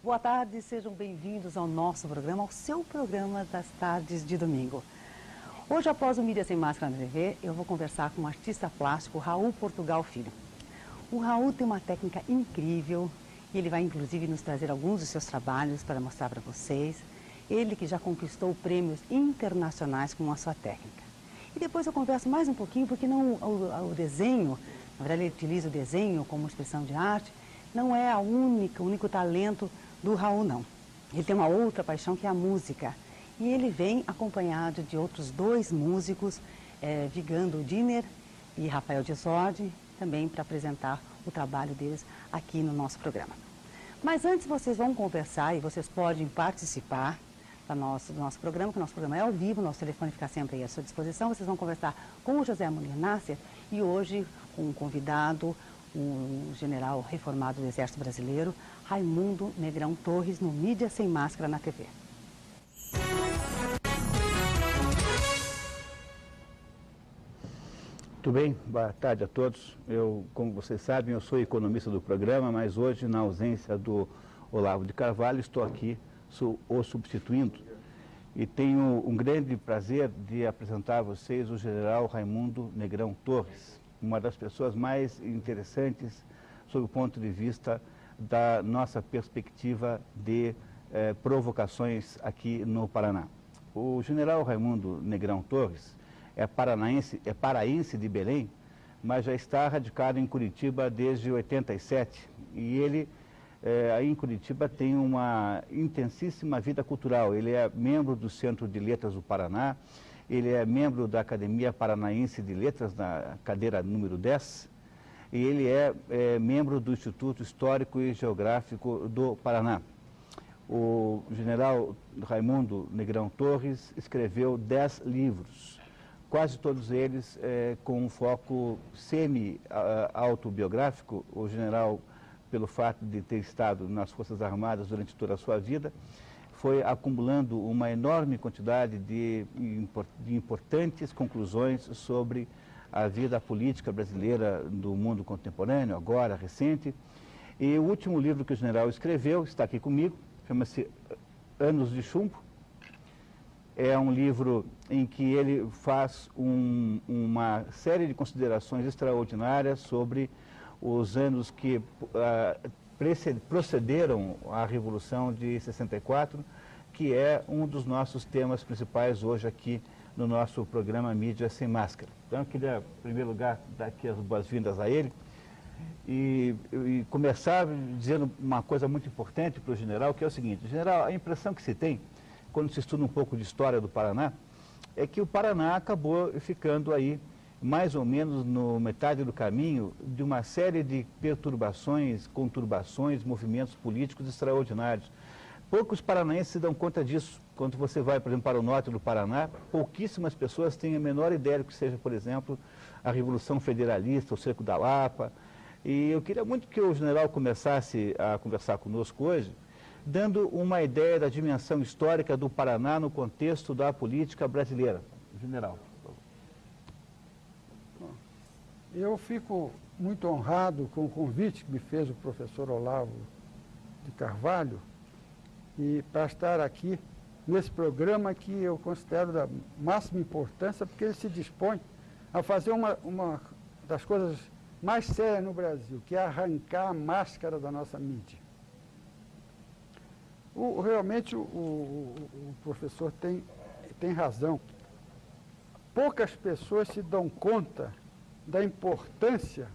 Boa tarde, sejam bem-vindos ao nosso programa, ao seu programa das tardes de domingo. Hoje, após o Mídia Sem Máscara na TV, eu vou conversar com o artista plástico Raul Portugal Filho. O Raul tem uma técnica incrível e ele vai, inclusive, nos trazer alguns dos seus trabalhos para mostrar para vocês. Ele que já conquistou prêmios internacionais com a sua técnica. E depois eu converso mais um pouquinho, porque não, o desenho, na verdade ele utiliza o desenho como expressão de arte, não é o único talento do Raul, não. Ele tem uma outra paixão que é a música. E ele vem acompanhado de outros dois músicos, Vigando Diner e Rafael Disordi, também para apresentar o trabalho deles aqui no nosso programa. Mas antes vocês vão conversar e vocês podem participar do nosso programa, que o nosso programa é ao vivo, nosso telefone fica sempre aí à sua disposição. Vocês vão conversar com o José Munir Nasser e hoje com um convidado, um general reformado do Exército Brasileiro, Raimundo Negrão Torres, no Mídia Sem Máscara na TV. Muito bem, boa tarde a todos. Como vocês sabem, eu sou economista do programa, mas hoje, na ausência do Olavo de Carvalho, estou aqui o substituindo. E tenho um grande prazer de apresentar a vocês o general Raimundo Negrão Torres, uma das pessoas mais interessantes sob o ponto de vista da nossa perspectiva de provocações aqui no Paraná. O general Raimundo Negrão Torres é paraense de Belém, mas já está radicado em Curitiba desde 87. E ele, aí em Curitiba, tem uma intensíssima vida cultural. Ele é membro do Centro de Letras do Paraná, ele é membro da Academia Paranaense de Letras, na cadeira número 10, e ele é membro do Instituto Histórico e Geográfico do Paraná. O general Raimundo Negrão Torres escreveu 10 livros, quase todos eles com um foco semi-autobiográfico. O general, pelo fato de ter estado nas Forças Armadas durante toda a sua vida, foi acumulando uma enorme quantidade de importantes conclusões sobre a vida política brasileira do mundo contemporâneo, agora, recente. E o último livro que o general escreveu, está aqui comigo, chama-se Anos de Chumbo. É um livro em que ele faz uma série de considerações extraordinárias sobre os anos que procederam à Revolução de 64, que é um dos nossos temas principais hoje aqui no nosso programa Mídia Sem Máscara. Então eu queria, em primeiro lugar, dar aqui as boas-vindas a ele e começar dizendo uma coisa muito importante para o general, que é o seguinte: general, a impressão que se tem, quando se estuda um pouco de história do Paraná, é que o Paraná acabou ficando aí mais ou menos no metade do caminho de uma série de perturbações, conturbações, movimentos políticos extraordinários. Poucos paranaenses se dão conta disso. Quando você vai, por exemplo, para o norte do Paraná, pouquíssimas pessoas têm a menor ideia do que seja, por exemplo, a Revolução Federalista, o Cerco da Lapa. E eu queria muito que o general começasse a conversar conosco hoje, dando uma ideia da dimensão histórica do Paraná no contexto da política brasileira. General. Eu fico muito honrado com o convite que me fez o professor Olavo de Carvalho e para estar aqui nesse programa que eu considero da máxima importância, porque ele se dispõe a fazer uma das coisas mais sérias no Brasil, que é arrancar a máscara da nossa mídia. Realmente o professor tem razão. Poucas pessoas se dão conta da importância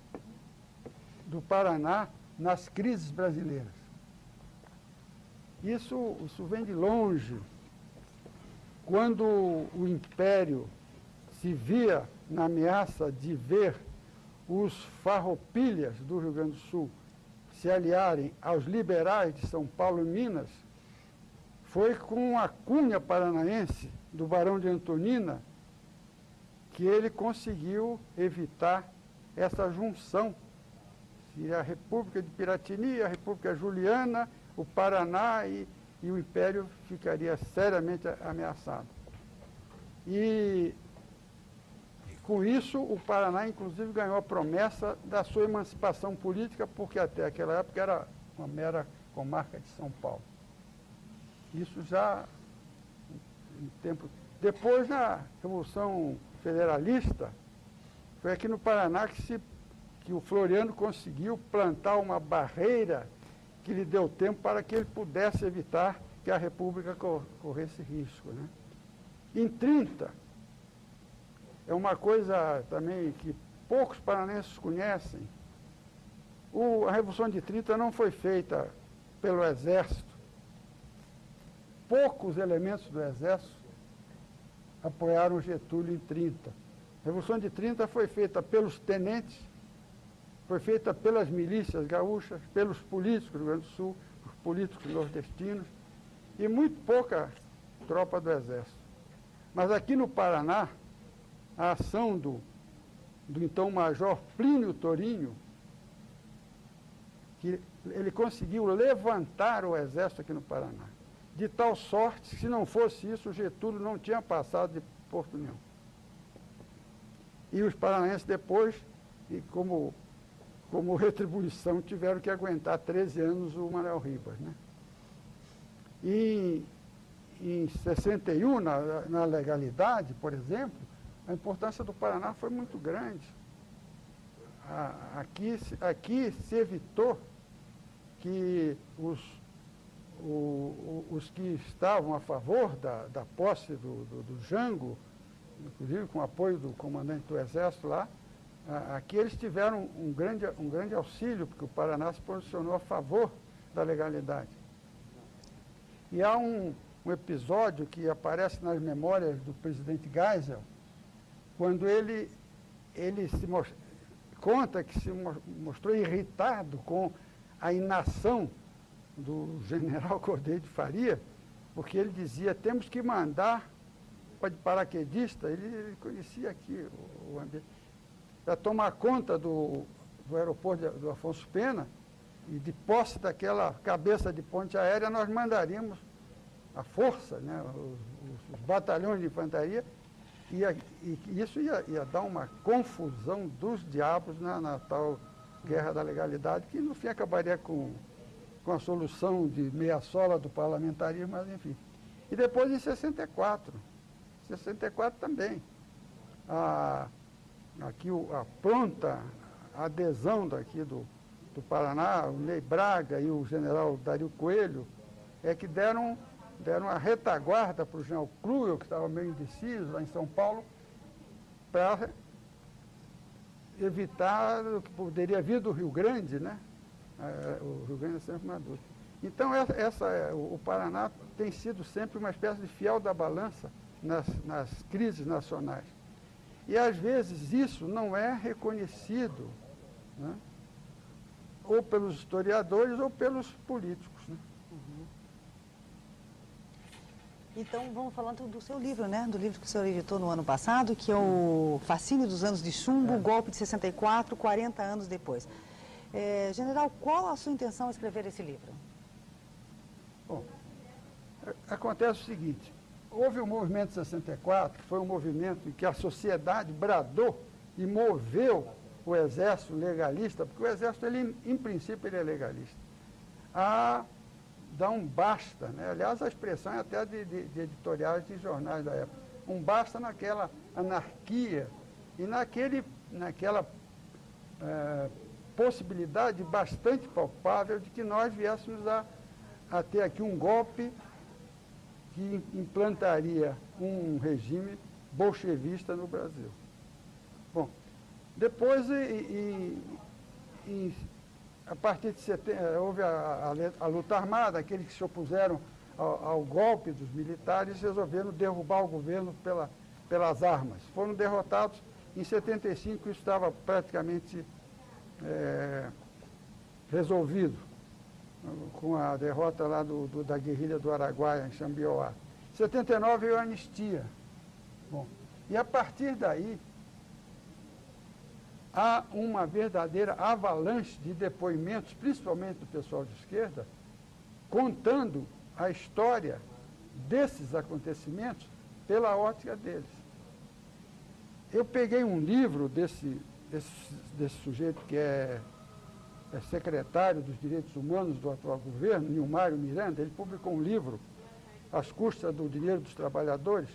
do Paraná nas crises brasileiras. Isso vem de longe. Quando o Império se via na ameaça de ver os farroupilhas do Rio Grande do Sul se aliarem aos liberais de São Paulo e Minas, foi com a cunha paranaense do Barão de Antonina que ele conseguiu evitar essa junção. Se a República de Piratini, a República Juliana, o Paraná, e e o Império ficaria seriamente ameaçado. E com isso, o Paraná, inclusive, ganhou a promessa da sua emancipação política, porque até aquela época era uma mera comarca de São Paulo. Isso já em tempo... Depois, na Revolução Federalista, foi aqui no Paraná que o Floriano conseguiu plantar uma barreira que lhe deu tempo para que ele pudesse evitar que a República corresse risco, né? Em 30, é uma coisa também que poucos paranenses conhecem, a Revolução de 30 não foi feita pelo Exército. Poucos elementos do Exército apoiaram Getúlio em 30. A Revolução de 30 foi feita pelos tenentes, foi feita pelas milícias gaúchas, pelos políticos do Rio Grande do Sul, os políticos nordestinos e muito pouca tropa do Exército. Mas aqui no Paraná, a ação do então Major Plínio Torinho, que ele conseguiu levantar o Exército aqui no Paraná, de tal sorte que, se não fosse isso, o Getúlio não tinha passado de Porto União. E os paranaenses depois, e como retribuição, tiveram que aguentar 13 anos o Manuel Ribas, né? E em 61, na legalidade, por exemplo, a importância do Paraná foi muito grande. Aqui se evitou que os que estavam a favor da posse do Jango, inclusive com o apoio do comandante do Exército lá, aqui eles tiveram um grande auxílio, porque o Paraná se posicionou a favor da legalidade. E há um episódio que aparece nas memórias do presidente Geisel, quando ele conta que se mostrou irritado com a inação do general Cordeiro de Faria, porque ele dizia, temos que mandar de paraquedista, ele conhecia aqui o ambiente, para tomar conta do aeroporto do Afonso Pena, e de posse daquela cabeça de ponte aérea, nós mandaríamos a força, né, os batalhões de infantaria, e isso ia dar uma confusão dos diabos na tal guerra da legalidade, que no fim acabaria com a solução de meia sola do parlamentarismo, mas enfim. E depois em 64 também, aqui a pronta adesão daqui do Paraná, o Ney Braga e o general Dario Coelho, é que deram a retaguarda para o general Cruel, que estava meio indeciso lá em São Paulo, para evitar o que poderia vir do Rio Grande, né? O Rio Grande é sempre maduro. Então, o Paraná tem sido sempre uma espécie de fiel da balança nas crises nacionais. E, às vezes, isso não é reconhecido, né, ou pelos historiadores ou pelos políticos, né? Uhum. Então, vamos falando do seu livro, né? Do livro que o senhor editou no ano passado, que é o Fascínio dos Anos de Chumbo, Golpe de 64, 40 anos depois. General, qual a sua intenção ao escrever esse livro? Bom, acontece o seguinte, houve o movimento de 64, que foi um movimento em que a sociedade bradou e moveu o exército legalista, porque o exército, em princípio, ele é legalista, a dar um basta, né? Aliás, a expressão é até de editoriais de jornais da época, um basta naquela anarquia e naquela possibilidade bastante palpável de que nós viéssemos a ter aqui um golpe que implantaria um regime bolchevista no Brasil. Bom, depois, a partir de 70, houve a luta armada, aqueles que se opuseram ao golpe dos militares resolveram derrubar o governo pelas armas. Foram derrotados. Em 75 isso estava praticamente resolvido, com a derrota lá da guerrilha do Araguaia, em Xambioá. Em 79 veio a anistia. Bom, e a partir daí, há uma verdadeira avalanche de depoimentos, principalmente do pessoal de esquerda, contando a história desses acontecimentos pela ótica deles. Eu peguei um livro desse sujeito que é secretário dos Direitos Humanos do atual governo, Nilmário Miranda. Ele publicou um livro, Às Custas do Dinheiro dos Trabalhadores,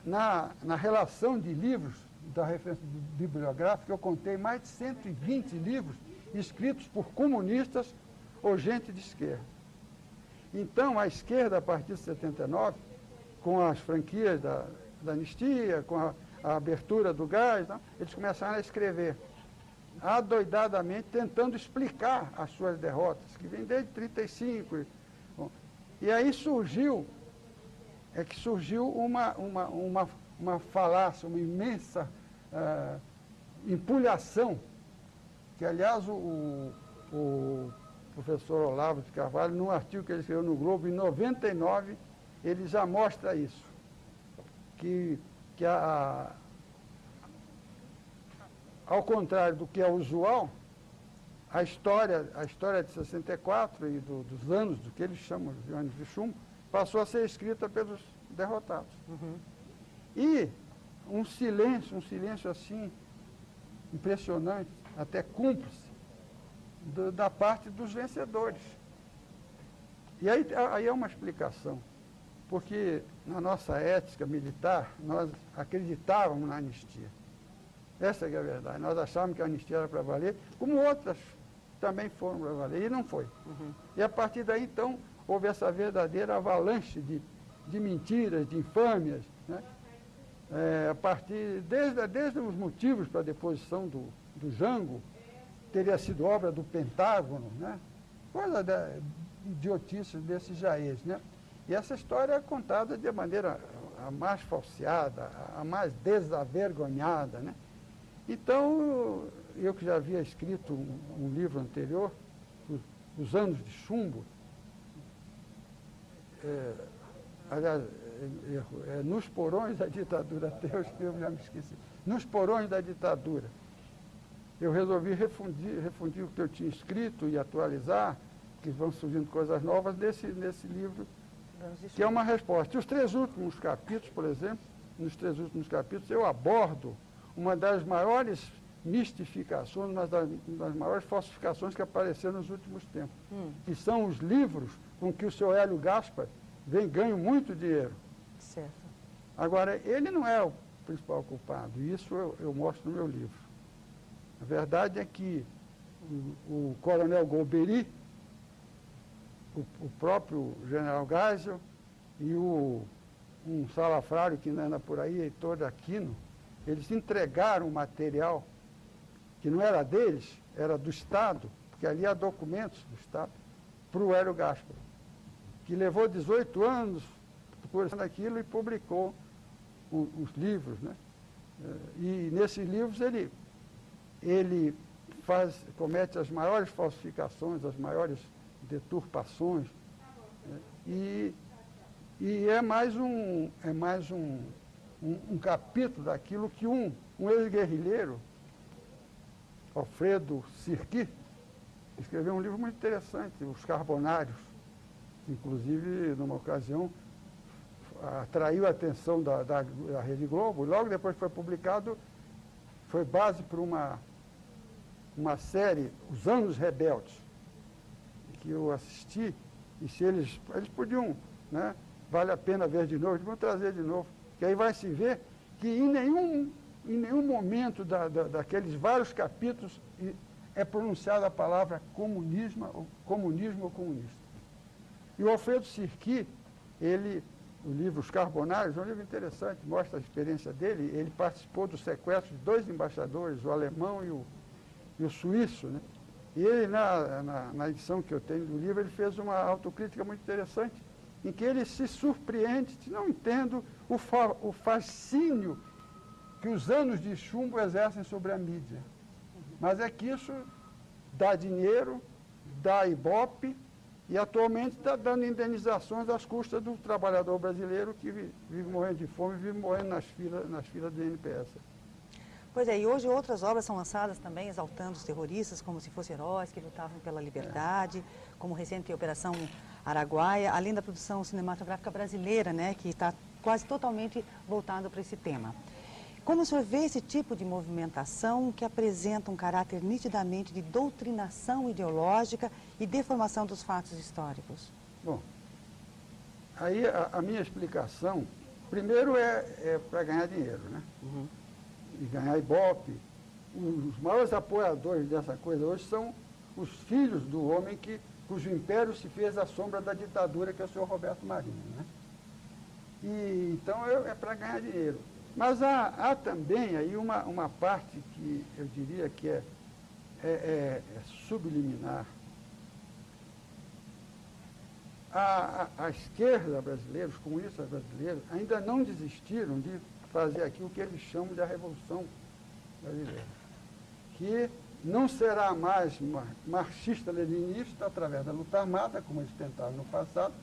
na relação de livros da referência bibliográfica. Eu contei mais de 120 livros escritos por comunistas ou gente de esquerda. Então, a esquerda, a partir de 79, com as franquias da anistia, com a abertura do gás, não, eles começaram a escrever adoidadamente, tentando explicar as suas derrotas, que vêm desde 1935. E aí surgiu uma falácia, uma imensa empulhação, que, aliás, o professor Olavo de Carvalho, num artigo que ele escreveu no Globo, em 99, ele já mostra isso, que ao contrário do que é usual, a história de 64 e dos anos, do que eles chamam de anos de chumbo, passou a ser escrita pelos derrotados. Uhum. E um silêncio assim, impressionante, até cúmplice, da parte dos vencedores. E aí é uma explicação, porque na nossa ética militar, nós acreditávamos na anistia. Essa é a verdade. Nós achávamos que a anistia era para valer, como outras também foram para valer, e não foi. Uhum. E a partir daí, então, houve essa verdadeira avalanche de mentiras, de infâmias, né? A partir, desde os motivos para a deposição do Jango, teria sido obra do Pentágono, né? Coisa idiotice desses jaez, né? E essa história é contada de maneira a mais falseada, a mais desavergonhada, né? Então, eu que já havia escrito um livro anterior, Os Anos de Chumbo, aliás, Nos Porões da Ditadura, até eu já me esqueci, Nos Porões da Ditadura, eu resolvi refundir o que eu tinha escrito e atualizar, que vão surgindo coisas novas nesse livro, que é uma resposta. E os 3 últimos capítulos, por exemplo, nos 3 últimos capítulos, eu abordo uma das maiores mistificações, uma das maiores falsificações que apareceram nos últimos tempos, que são os livros com que o senhor Hélio Gaspar ganha muito dinheiro. Certo. Agora, ele não é o principal culpado, e isso eu mostro no meu livro. A verdade é que o coronel Golbery, o próprio general Geisel e um salafrário que anda por aí, Heitor de Aquino, eles entregaram material que não era deles, era do Estado, porque ali há documentos do Estado, para o Hélio Gaspar, que levou 18 anos procurando aquilo e publicou os livros, né? E nesses livros ele comete as maiores falsificações, as maiores deturpações, né? E é mais um capítulo daquilo que um ex-guerrilheiro, Alfredo Sirki, escreveu um livro muito interessante, Os Carbonários, que inclusive, numa ocasião, atraiu a atenção da Rede Globo, e logo depois que foi publicado, foi base para uma série, Os Anos Rebeldes, que eu assisti, e se eles podiam, né, vale a pena ver de novo, eles vão trazer de novo, que aí vai se ver que em nenhum momento daqueles vários capítulos é pronunciada a palavra comunismo ou comunista. E o Alfredo Sirki, o livro Os Carbonários, é um livro interessante, mostra a experiência dele. Ele participou do sequestro de 2 embaixadores, o alemão e o suíço, né? E ele, na edição que eu tenho do livro, ele fez uma autocrítica muito interessante, em que ele se surpreende, não entendo o fascínio que os anos de chumbo exercem sobre a mídia. Mas é que isso dá dinheiro, dá ibope, e atualmente está dando indenizações às custas do trabalhador brasileiro que vive morrendo de fome, vive morrendo nas filas do INPS. Pois é, e hoje outras obras são lançadas também exaltando os terroristas como se fossem heróis que lutavam pela liberdade, como recente Operação Araguaia, além da produção cinematográfica brasileira, né, que está quase totalmente voltada para esse tema. Como o senhor vê esse tipo de movimentação que apresenta um caráter nitidamente de doutrinação ideológica e deformação dos fatos históricos? Bom, aí a minha explicação, primeiro é para ganhar dinheiro, né? Uhum. E ganhar Ibope. Os maiores apoiadores dessa coisa hoje são os filhos do homem cujo império se fez à sombra da ditadura, que é o senhor Roberto Marinho, né? E, então é para ganhar dinheiro. Mas há também aí uma parte que eu diria que é subliminar. A esquerda brasileira, os comunistas brasileiros, ainda não desistiram de fazer aqui o que eles chamam de a Revolução Brasileira, que não será mais marxista-leninista através da luta armada, como eles tentaram no passado,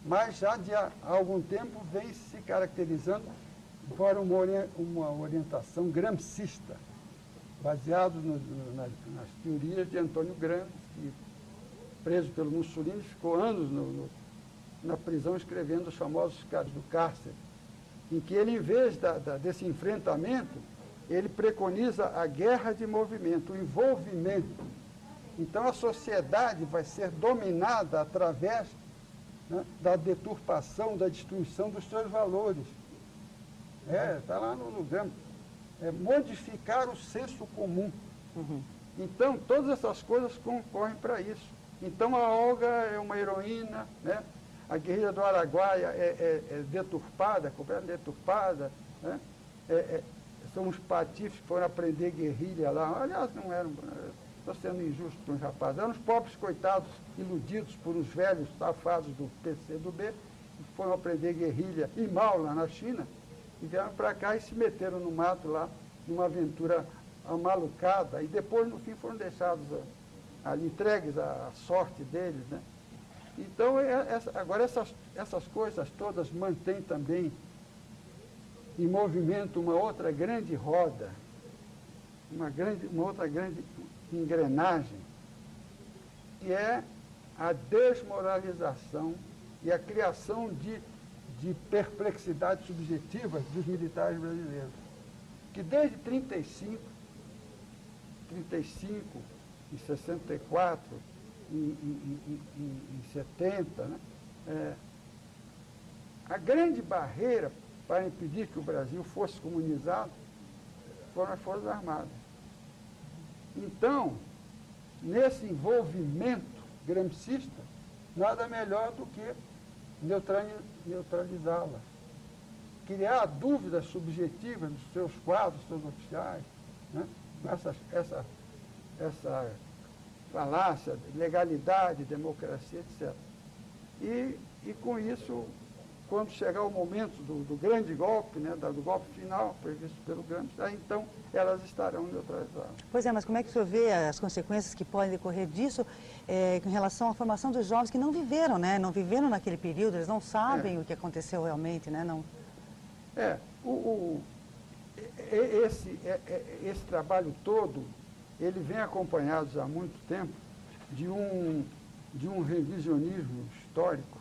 mas já há algum tempo vem se caracterizando por uma orientação gramscista, baseado nas teorias de Antônio Gramsci, que, preso pelo Mussolini, ficou anos na prisão escrevendo os famosos casos do cárcere, em que ele, em vez desse enfrentamento, ele preconiza a guerra de movimento, o envolvimento. Então a sociedade vai ser dominada através, né, da deturpação, da destruição dos seus valores. Está lá no Gramsci. Modificar o senso comum. Uhum. Então, todas essas coisas concorrem para isso. Então, a Olga é uma heroína, né? A guerrilha do Araguaia é deturpada, completamente deturpada, né? São os patifes que foram aprender guerrilha lá. Aliás, não eram, estou sendo injusto com os rapazes, eram os pobres coitados iludidos por os velhos safados do PCdoB, que foram aprender guerrilha e mal lá na China, e vieram para cá e se meteram no mato lá, numa aventura amalucada, e depois, no fim, foram deixados ali, entregues à sorte deles, né? Então, agora essas coisas todas mantêm também em movimento uma outra grande roda, uma outra grande engrenagem, que é a desmoralização e a criação de perplexidades subjetivas dos militares brasileiros, que desde 35, em 64, em 70, né, a grande barreira para impedir que o Brasil fosse comunizado foram as Forças Armadas. Então, nesse envolvimento gramscista, nada melhor do que neutralizá-la. Criar dúvidas subjetivas nos seus quadros, seus oficiais, né? Essa falácia de legalidade, democracia, etc. E com isso, quando chegar o momento do grande golpe, né, do golpe final, previsto pelo Gramsci, aí então elas estarão neutralizadas. Pois é, mas como é que o senhor vê as consequências que podem decorrer disso em relação à formação dos jovens que não viveram, né? Não viveram naquele período, eles não sabem o que aconteceu realmente, né? Não. Esse trabalho todo, ele vem acompanhado já há muito tempo de um revisionismo histórico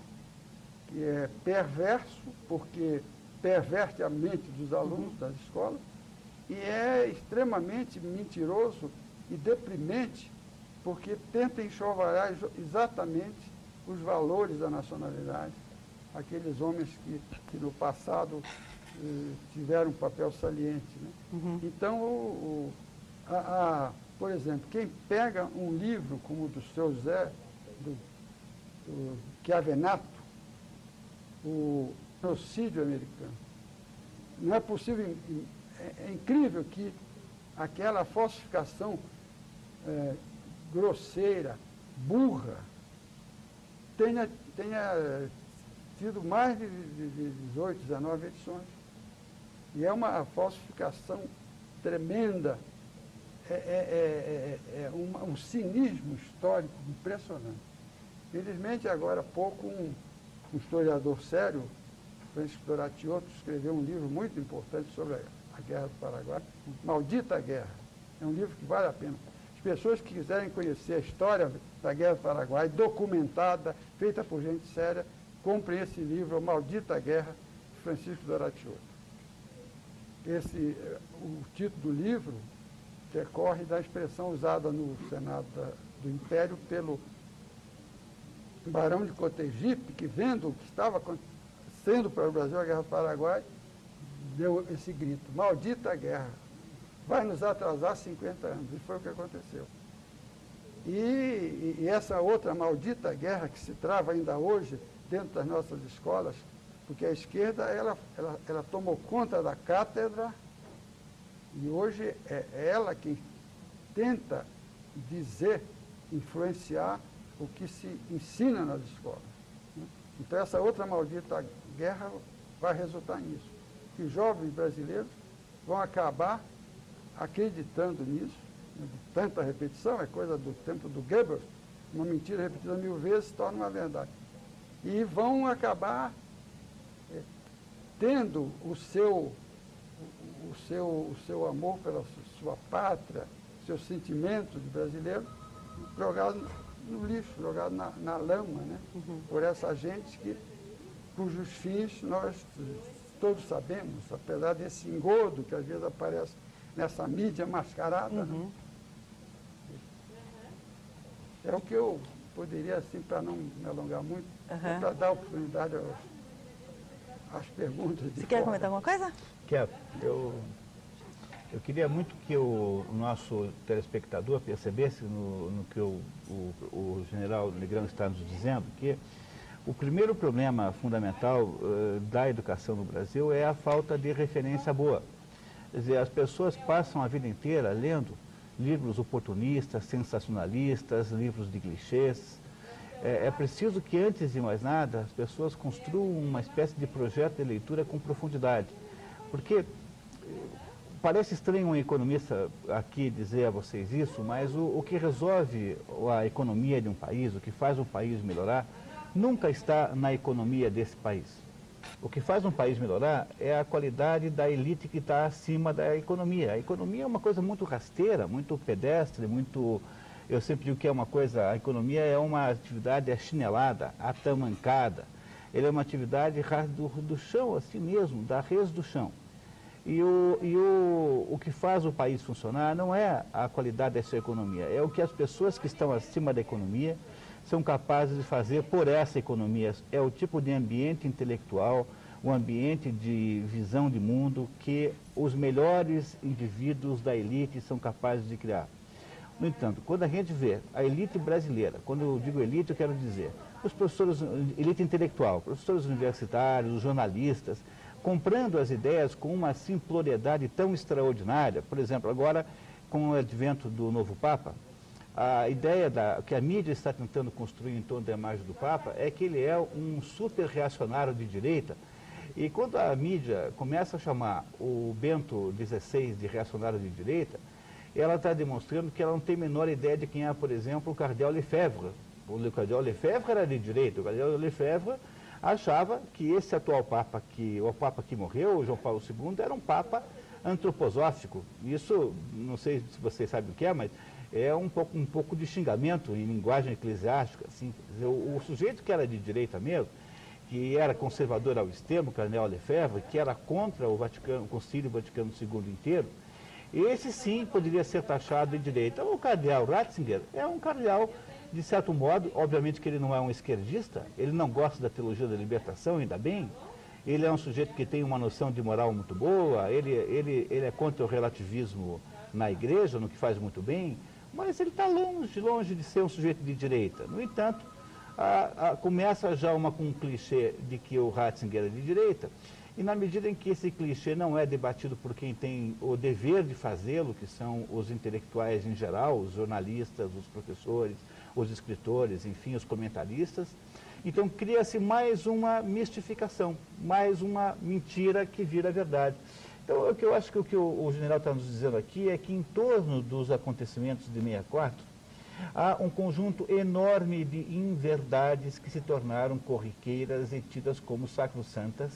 que é perverso, porque perverte a mente dos alunos das escolas, e é extremamente mentiroso e deprimente, porque tenta enxovalhar exatamente os valores da nacionalidade, aqueles homens que no passado tiveram um papel saliente, né? Uhum. Então, por exemplo, quem pega um livro como o do seu Zé, do Chiavenato, o genocídio americano, não é possível, é incrível que aquela falsificação grosseira, burra, tenha tido mais de 18, 19 edições. E é uma falsificação tremenda, um cinismo histórico impressionante. Felizmente, agora há pouco, um historiador sério, Francisco Doratiotto, escreveu um livro muito importante sobre A Guerra do Paraguai, Maldita Guerra. É um livro que vale a pena. As pessoas que quiserem conhecer a história da Guerra do Paraguai, documentada, feita por gente séria, comprem esse livro, Maldita Guerra, de Francisco Doratiotto. O título do livro decorre da expressão usada no Senado do Império pelo Barão de Cotegipe, que vendo o que estava acontecendo para o Brasil, a Guerra do Paraguai, deu esse grito: Maldita Guerra, vai nos atrasar 50 anos. E foi o que aconteceu. E essa outra maldita guerra que se trava ainda hoje dentro das nossas escolas, porque a esquerda ela tomou conta da cátedra e hoje é ela que tenta dizer, influenciar o que se ensina nas escolas. Então essa outra maldita guerra vai resultar nisso, que os jovens brasileiros vão acabar acreditando nisso, de tanta repetição, é coisa do tempo do Goebbels, uma mentira repetida 1000 vezes se torna uma verdade. E vão acabar tendo o seu amor pela sua pátria, seus sentimentos de brasileiro, jogado no lixo, jogado na lama, né? Por essa gente cujos fins nós todos sabemos, apesar desse engodo que às vezes aparece nessa mídia mascarada. Né? É o que eu poderia, assim, para não me alongar muito, para dar oportunidade às perguntas. Você quer comentar alguma coisa? Quero. Eu queria muito que o nosso telespectador percebesse no que o general Negrão está nos dizendo, que o primeiro problema fundamental da educação no Brasil é a falta de referência boa. Quer dizer, as pessoas passam a vida inteira lendo livros oportunistas, sensacionalistas, livros de clichês. É preciso que, antes de mais nada, as pessoas construam uma espécie de projeto de leitura com profundidade. Porque parece estranho um economista aqui dizer a vocês isso, mas o que resolve a economia de um país, o que faz um país melhorar, nunca está na economia desse país. O que faz um país melhorar é a qualidade da elite que está acima da economia. A economia é uma coisa muito rasteira, muito pedestre, muito... Eu sempre digo que é uma coisa... A economia é uma atividade achinelada, atamancada. Ele é uma atividade do chão, assim mesmo, da res do chão. E o que faz o país funcionar não é a qualidade dessa economia, é o que as pessoas que estão acima da economia são capazes de fazer por essa economia. É o tipo de ambiente intelectual, o ambiente de visão de mundo que os melhores indivíduos da elite são capazes de criar. No entanto, quando a gente vê a elite brasileira, quando eu digo elite, eu quero dizer os professores, elite intelectual, professores universitários, os jornalistas, comprando as ideias com uma simploriedade tão extraordinária. Por exemplo, agora, com o advento do novo Papa, a ideia que a mídia está tentando construir em torno da imagem do Papa é que ele é um super reacionário de direita. E quando a mídia começa a chamar o Bento XVI de reacionário de direita, ela está demonstrando que ela não tem a menor ideia de quem é, por exemplo, o cardeal Lefebvre. O cardeal Lefebvre era de direita. O cardeal Lefebvre achava que esse atual Papa, o Papa que morreu, João Paulo II, era um Papa antroposófico. Isso, não sei se vocês sabem o que é, mas é um pouco de xingamento em linguagem eclesiástica. Assim. O sujeito que era de direita mesmo, que era conservador ao extremo, o cardeal Lefebvre, que era contra o Concílio Vaticano II inteiro, esse sim poderia ser taxado de direita. O cardeal Ratzinger é um cardeal, de certo modo, obviamente que ele não é um esquerdista, ele não gosta da teologia da libertação, ainda bem. Ele é um sujeito que tem uma noção de moral muito boa, ele é contra o relativismo na igreja, no que faz muito bem, mas ele está longe de ser um sujeito de direita. No entanto, começa já um clichê de que o Ratzinger é de direita, e na medida em que esse clichê não é debatido por quem tem o dever de fazê-lo, que são os intelectuais em geral, os jornalistas, os professores, os escritores, enfim, os comentaristas, então cria-se mais uma mistificação, mais uma mentira que vira verdade. Então, eu acho que o que o general está nos dizendo aqui é que em torno dos acontecimentos de 64, há um conjunto enorme de inverdades que se tornaram corriqueiras e tidas como sacrossantas,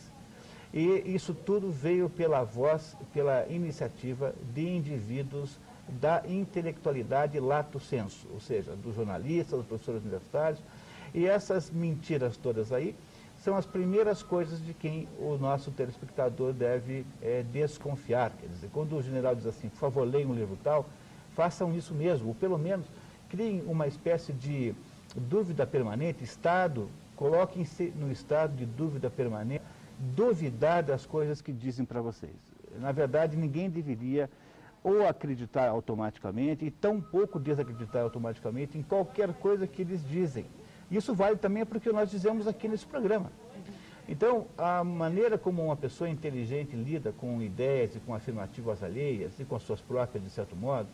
E isso tudo veio pela voz, pela iniciativa de indivíduos da intelectualidade lato sensu, ou seja, dos jornalistas, dos professores universitários. E essas mentiras todas aí são as primeiras coisas de quem o nosso telespectador deve desconfiar. Quer dizer, quando o general diz assim, por favor, leiam um livro tal, façam isso mesmo, ou pelo menos criem uma espécie de dúvida permanente, coloquem-se no estado de dúvida permanente, duvidar das coisas que dizem para vocês. Na verdade, ninguém deveria ou acreditar automaticamente, e tampouco desacreditar automaticamente em qualquer coisa que eles dizem. Isso vale também para o que nós dizemos aqui nesse programa. Então, a maneira como uma pessoa inteligente lida com ideias e com afirmativas alheias e com as suas próprias, de certo modo,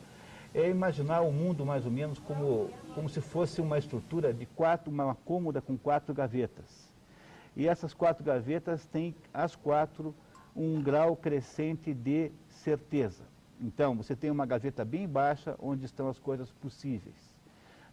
é imaginar o mundo mais ou menos como se fosse uma estrutura de uma cômoda com 4 gavetas. E essas 4 gavetas têm, as 4, um grau crescente de certeza. Então, você tem uma gaveta bem baixa, onde estão as coisas possíveis.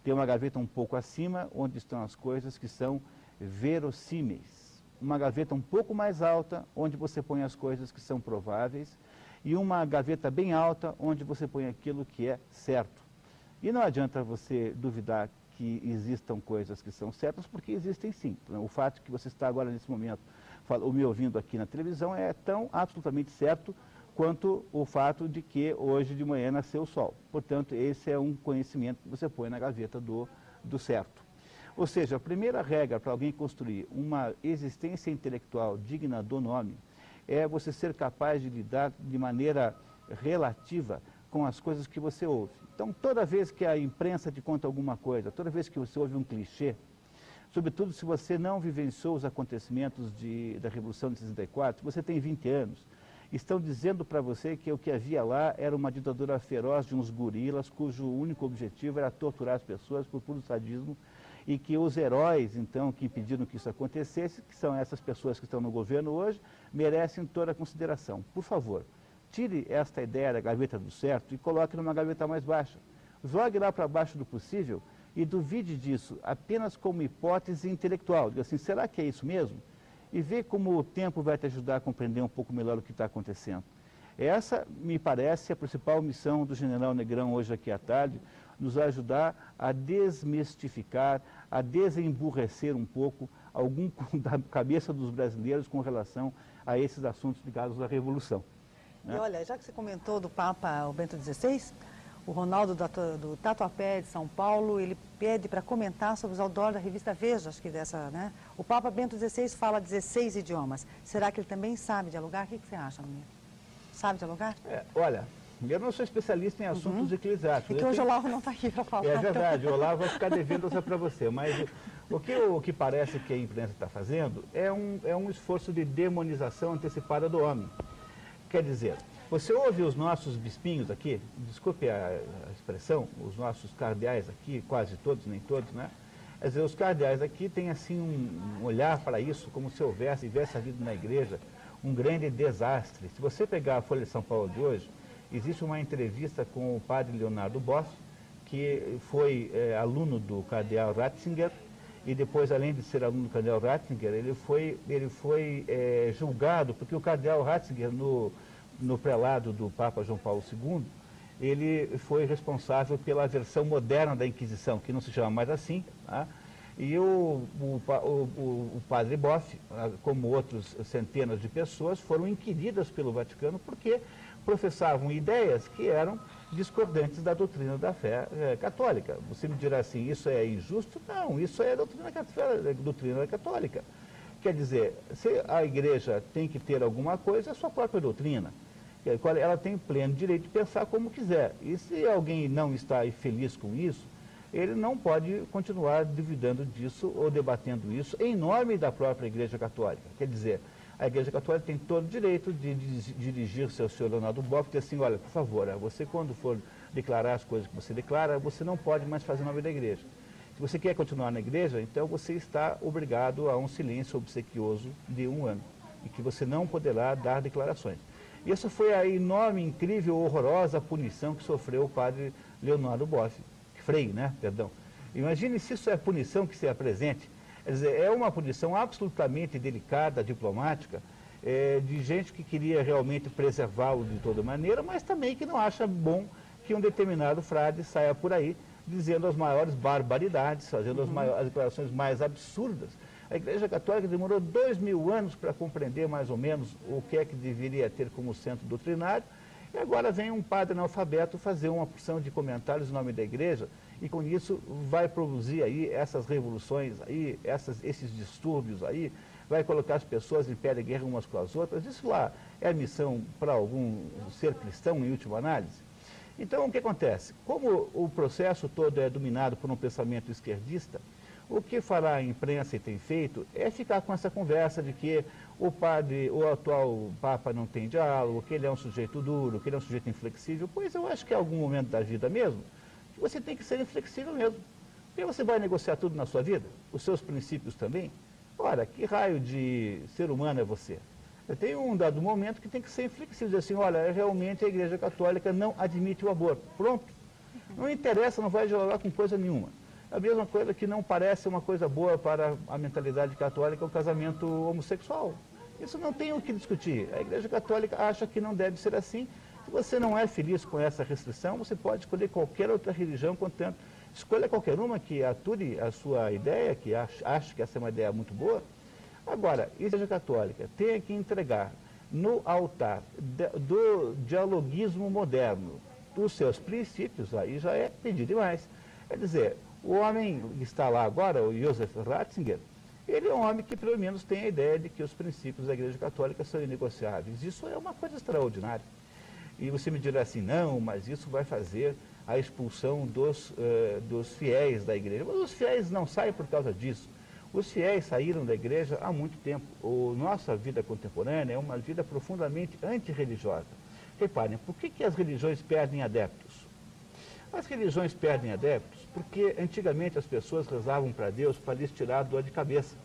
Tem uma gaveta um pouco acima, onde estão as coisas que são verossímeis. Uma gaveta um pouco mais alta, onde você põe as coisas que são prováveis. E uma gaveta bem alta, onde você põe aquilo que é certo. E não adianta você duvidar que existam coisas que são certas, porque existem sim. O fato que você está agora, nesse momento, me ouvindo aqui na televisão, é tão absolutamente certo quanto o fato de que hoje de manhã nasceu o sol. Portanto, esse é um conhecimento que você põe na gaveta do certo. Ou seja, a primeira regra para alguém construir uma existência intelectual digna do nome é você ser capaz de lidar de maneira relativa com as coisas que você ouve. Então, toda vez que a imprensa te conta alguma coisa, toda vez que você ouve um clichê, sobretudo se você não vivenciou os acontecimentos da Revolução de 64, se você tem 20 anos, estão dizendo para você que o que havia lá era uma ditadura feroz de uns gorilas, cujo único objetivo era torturar as pessoas por puro sadismo, e que os heróis, então, que impediram que isso acontecesse, que são essas pessoas que estão no governo hoje, merecem toda a consideração. Por favor, tire esta ideia da gaveta do certo e coloque numa gaveta mais baixa. Jogue lá para baixo do possível e duvide disso apenas como hipótese intelectual. Diga assim, será que é isso mesmo? E vê como o tempo vai te ajudar a compreender um pouco melhor o que está acontecendo. Essa, me parece, a principal missão do general Negrão hoje aqui à tarde, nos ajudar a desmistificar, a desemburrecer um pouco algum da cabeça dos brasileiros com relação a esses assuntos ligados à Revolução. E olha, já que você comentou do Papa Bento XVI, o Ronaldo do Tatuapé de São Paulo, ele pede para comentar sobre os outdoors da revista Veja, acho que dessa, né? O Papa Bento XVI fala 16 idiomas. Será que ele também sabe dialogar? O que você acha, menino? Sabe dialogar? Olha, eu não sou especialista em assuntos eclesiásticos. É que hoje o Olavo não está aqui para falar. É verdade, o Olavo vai ficar devendo essa para você. Mas o que parece que a imprensa está fazendo é um esforço de demonização antecipada do homem. Quer dizer, você ouve os nossos bispinhos aqui, desculpe a expressão, os nossos cardeais aqui, quase todos, nem todos, né? Quer dizer, os cardeais aqui têm assim um olhar para isso, como se tivesse havido na igreja um grande desastre. Se você pegar a Folha de São Paulo de hoje, existe uma entrevista com o padre Leonardo Boff, que foi aluno do cardeal Ratzinger, e depois, além de ser aluno do cardeal Ratzinger, ele foi julgado, porque o cardeal Ratzinger, no prelado do Papa João Paulo II, ele foi responsável pela versão moderna da Inquisição, que não se chama mais assim, tá? E o padre Boff, como outros centenas de pessoas, foram inquiridas pelo Vaticano porque professavam ideias que eram discordantes da doutrina da fé católica. Você me dirá assim, isso é injusto? Não, isso é doutrina católica. Quer dizer, se a igreja tem que ter alguma coisa, é a sua própria doutrina. Ela tem pleno direito de pensar como quiser. E se alguém não está feliz com isso, ele não pode continuar duvidando disso ou debatendo isso em nome da própria Igreja Católica. Quer dizer, a Igreja Católica tem todo o direito de dirigir-se ao senhor Leonardo Boff e dizer assim, olha, por favor, você quando for declarar as coisas que você declara, você não pode mais fazer o nome da igreja. Se você quer continuar na igreja, então você está obrigado a um silêncio obsequioso de 1 ano, e que você não poderá dar declarações. E essa foi a enorme, incrível, horrorosa punição que sofreu o padre Leonardo Boff. Frei, né? Perdão. Imagine se isso é a punição que se apresente. Quer dizer, é uma punição absolutamente delicada, diplomática, de gente que queria realmente preservá-lo de toda maneira, mas também que não acha bom que um determinado frade saia por aí dizendo as maiores barbaridades, fazendo as declarações mais absurdas. A Igreja Católica demorou 2000 anos para compreender mais ou menos o que é que deveria ter como centro doutrinário, e agora vem um padre analfabeto fazer uma porção de comentários em nome da Igreja, e com isso vai produzir aí essas revoluções, aí, esses distúrbios aí, vai colocar as pessoas em pé de guerra umas com as outras. Isso lá é a missão para algum ser cristão, em última análise? Então, o que acontece? Como o processo todo é dominado por um pensamento esquerdista, o que fará a imprensa e tem feito é ficar com essa conversa de que o atual Papa não tem diálogo, que ele é um sujeito duro, que ele é um sujeito inflexível. Pois eu acho que em algum momento da vida mesmo, você tem que ser inflexível mesmo. Porque você vai negociar tudo na sua vida, os seus princípios também. Ora, que raio de ser humano é você? Tem um dado momento que tem que ser inflexível, dizer assim, olha, realmente a Igreja Católica não admite o aborto. Pronto. Não interessa, não vai dialogar com coisa nenhuma. A mesma coisa que não parece uma coisa boa para a mentalidade católica, o casamento homossexual. Isso não tem o que discutir. A Igreja Católica acha que não deve ser assim. Se você não é feliz com essa restrição, você pode escolher qualquer outra religião, contanto, escolha qualquer uma que ature a sua ideia, que ache que essa é uma ideia muito boa. Agora, a Igreja Católica tem que entregar no altar do dialoguismo moderno os seus princípios, aí já é pedir demais. Quer dizer, o homem que está lá agora, o Joseph Ratzinger, ele é um homem que pelo menos tem a ideia de que os princípios da Igreja Católica são inegociáveis. Isso é uma coisa extraordinária. E você me dirá assim, não, mas isso vai fazer a expulsão dos fiéis da Igreja. Mas os fiéis não saem por causa disso. Os fiéis saíram da Igreja há muito tempo. Nossa vida contemporânea é uma vida profundamente antirreligiosa. Reparem, por que as religiões perdem adeptos? As religiões perdem adeptos porque antigamente as pessoas rezavam para Deus para lhes tirar a dor de cabeça.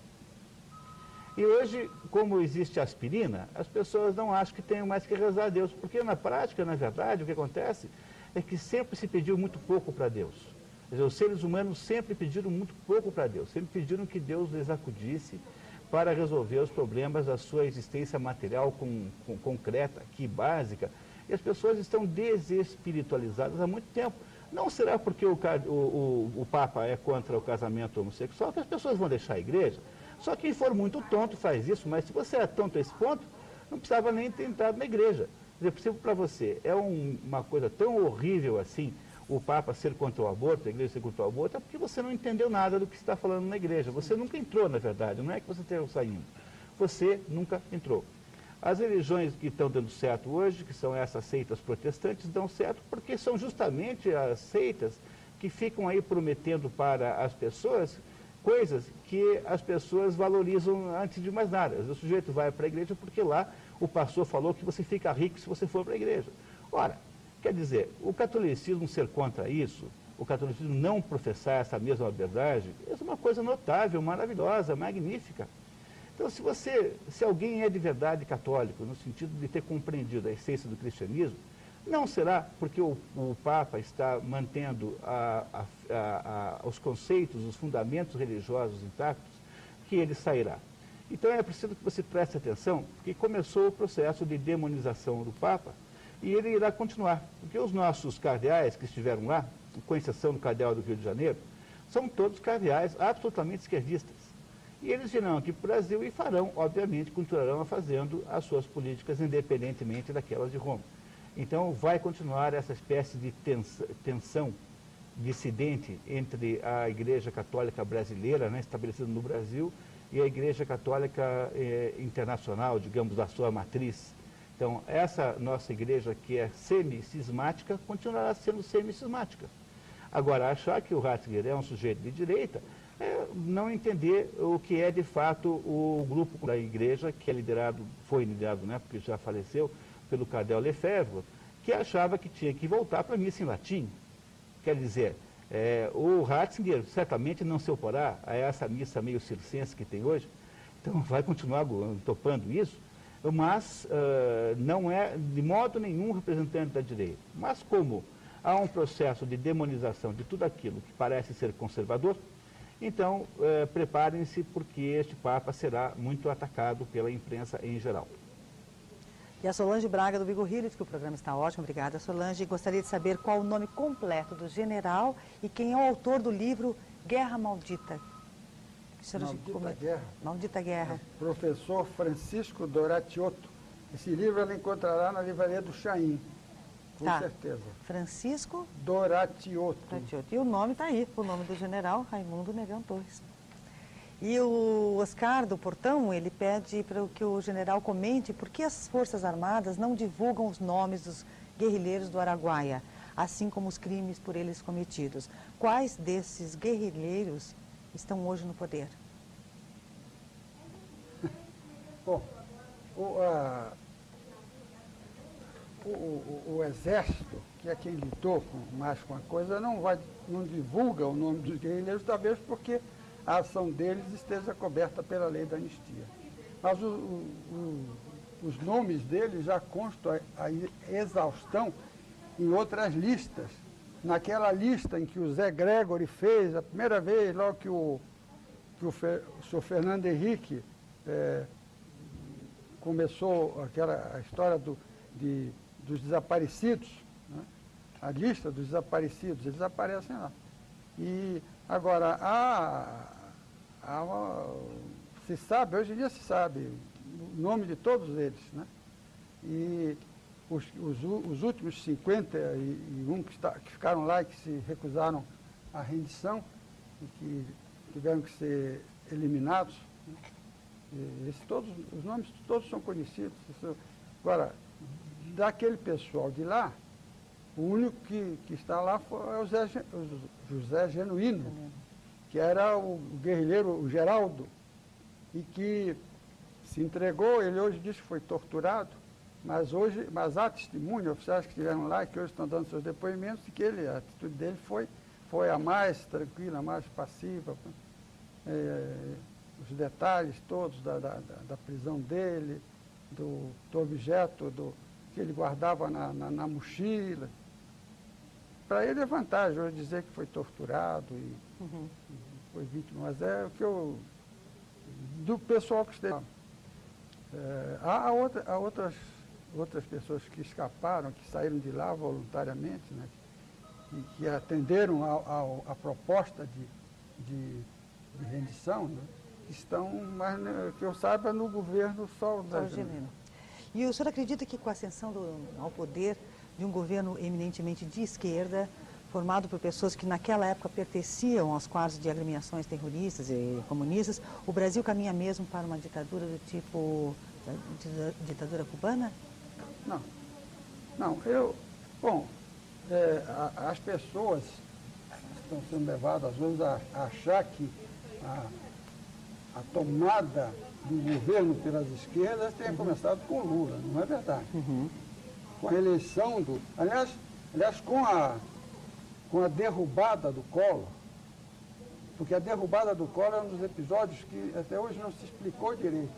E hoje, como existe aspirina, as pessoas não acham que tenham mais que rezar a Deus, porque na prática, na verdade, o que acontece é que sempre se pediu muito pouco para Deus. Quer dizer, os seres humanos sempre pediram muito pouco para Deus, sempre pediram que Deus lhes acudisse para resolver os problemas da sua existência material concreta, que básica, e as pessoas estão desespiritualizadas há muito tempo. Não será porque o Papa é contra o casamento homossexual que as pessoas vão deixar a igreja? Só quem for muito tonto faz isso, mas se você é tonto a esse ponto, não precisava nem ter entrado na igreja. Quer dizer, para você, é uma coisa tão horrível assim, o Papa ser contra o aborto, a igreja ser contra o aborto, é porque você não entendeu nada do que se está falando na igreja. Você nunca entrou, na verdade, não é que você esteja saindo. Você nunca entrou. As religiões que estão dando certo hoje, que são essas seitas protestantes, dão certo porque são justamente as seitas que ficam aí prometendo para as pessoas coisas que as pessoas valorizam antes de mais nada. O sujeito vai para a igreja porque lá o pastor falou que você fica rico se você for para a igreja. Ora, quer dizer, o catolicismo ser contra isso, o catolicismo não professar essa mesma verdade, é uma coisa notável, maravilhosa, magnífica. Então, se alguém é de verdade católico, no sentido de ter compreendido a essência do cristianismo, não será porque o Papa está mantendo os conceitos, os fundamentos religiosos intactos, que ele sairá. Então é preciso que você preste atenção, porque começou o processo de demonização do Papa, e ele irá continuar. Porque os nossos cardeais que estiveram lá, com exceção do cardeal do Rio de Janeiro, são todos cardeais absolutamente esquerdistas. E eles virão aqui para o Brasil e farão, obviamente, continuarão fazendo as suas políticas independentemente daquelas de Roma. Então, vai continuar essa espécie de tensão dissidente entre a Igreja Católica brasileira, né, estabelecida no Brasil, e a Igreja Católica internacional, digamos, da sua matriz. Então, essa nossa igreja, que é semi-cismática, continuará sendo semi-cismática. Agora, achar que o Ratzinger é um sujeito de direita, não entender o que é de fato o grupo da igreja, que foi liderado, né, porque já faleceu, pelo cardeal Lefebvre, que achava que tinha que voltar para a missa em latim. Quer dizer, o Ratzinger certamente não se oporá a essa missa meio circense que tem hoje, então vai continuar topando isso, mas não é de modo nenhum representante da direita. Mas como há um processo de demonização de tudo aquilo que parece ser conservador, então preparem-se porque este Papa será muito atacado pela imprensa em geral. E a Solange Braga do Vigo Hillet, que o programa está ótimo, obrigada Solange. Gostaria de saber qual o nome completo do general e quem é o autor do livro Guerra Maldita. Maldita Guerra. Maldita Guerra. Professor Francisco Doratiotto. Esse livro ela encontrará na livraria do Chaim, com certeza. Francisco Doratiotto. E o nome está aí, o nome do general Raimundo Negão Torres. E o Oscar do Portão, ele pede para que o general comente por que as Forças Armadas não divulgam os nomes dos guerrilheiros do Araguaia, assim como os crimes por eles cometidos. Quais desses guerrilheiros estão hoje no poder? Bom, o Exército, que é quem lidou mais com a coisa, não divulga o nome dos guerrilheiros, talvez porque a ação deles esteja coberta pela lei da anistia. Mas os nomes deles já constam a exaustão em outras listas. Naquela lista em que o Zé Gregory fez, a primeira vez, logo que o senhor Fernando Henrique começou a história dos desaparecidos, né? A lista dos desaparecidos, eles aparecem lá. E agora, se sabe, hoje em dia se sabe o nome de todos eles, né? E os últimos 51 que ficaram lá e que se recusaram à rendição e que tiveram que ser eliminados, né? Os nomes todos são conhecidos. Agora, daquele pessoal de lá, o único que está lá é o José Genuíno, que era o guerrilheiro, o Geraldo, e que se entregou. Ele hoje diz que foi torturado, mas há testemunhos oficiais que estiveram lá e que hoje estão dando seus depoimentos de que a atitude dele foi a mais tranquila, a mais passiva. Os detalhes todos da prisão dele, do objeto que ele guardava na mochila. Para ele é vantagem hoje dizer que foi torturado e foi vítima, mas é o que do pessoal que esteve lá. Há outras pessoas que escaparam, que saíram de lá voluntariamente, né, e que atenderam à proposta de rendição, né, que estão, mas que eu saiba, no governo só da Argentina. E o senhor acredita que com a ascensão ao poder de um governo eminentemente de esquerda, formado por pessoas que naquela época pertenciam aos quadros de agremiações terroristas e comunistas, o Brasil caminha mesmo para uma ditadura do tipo ditadura cubana? Não. As pessoas estão sendo levadas às vezes a achar que a tomada do governo pelas esquerdas tenha começado com Lula, não é verdade. Com a eleição aliás, com a derrubada do Collor, porque a derrubada do Collor é um dos episódios que até hoje não se explicou direito.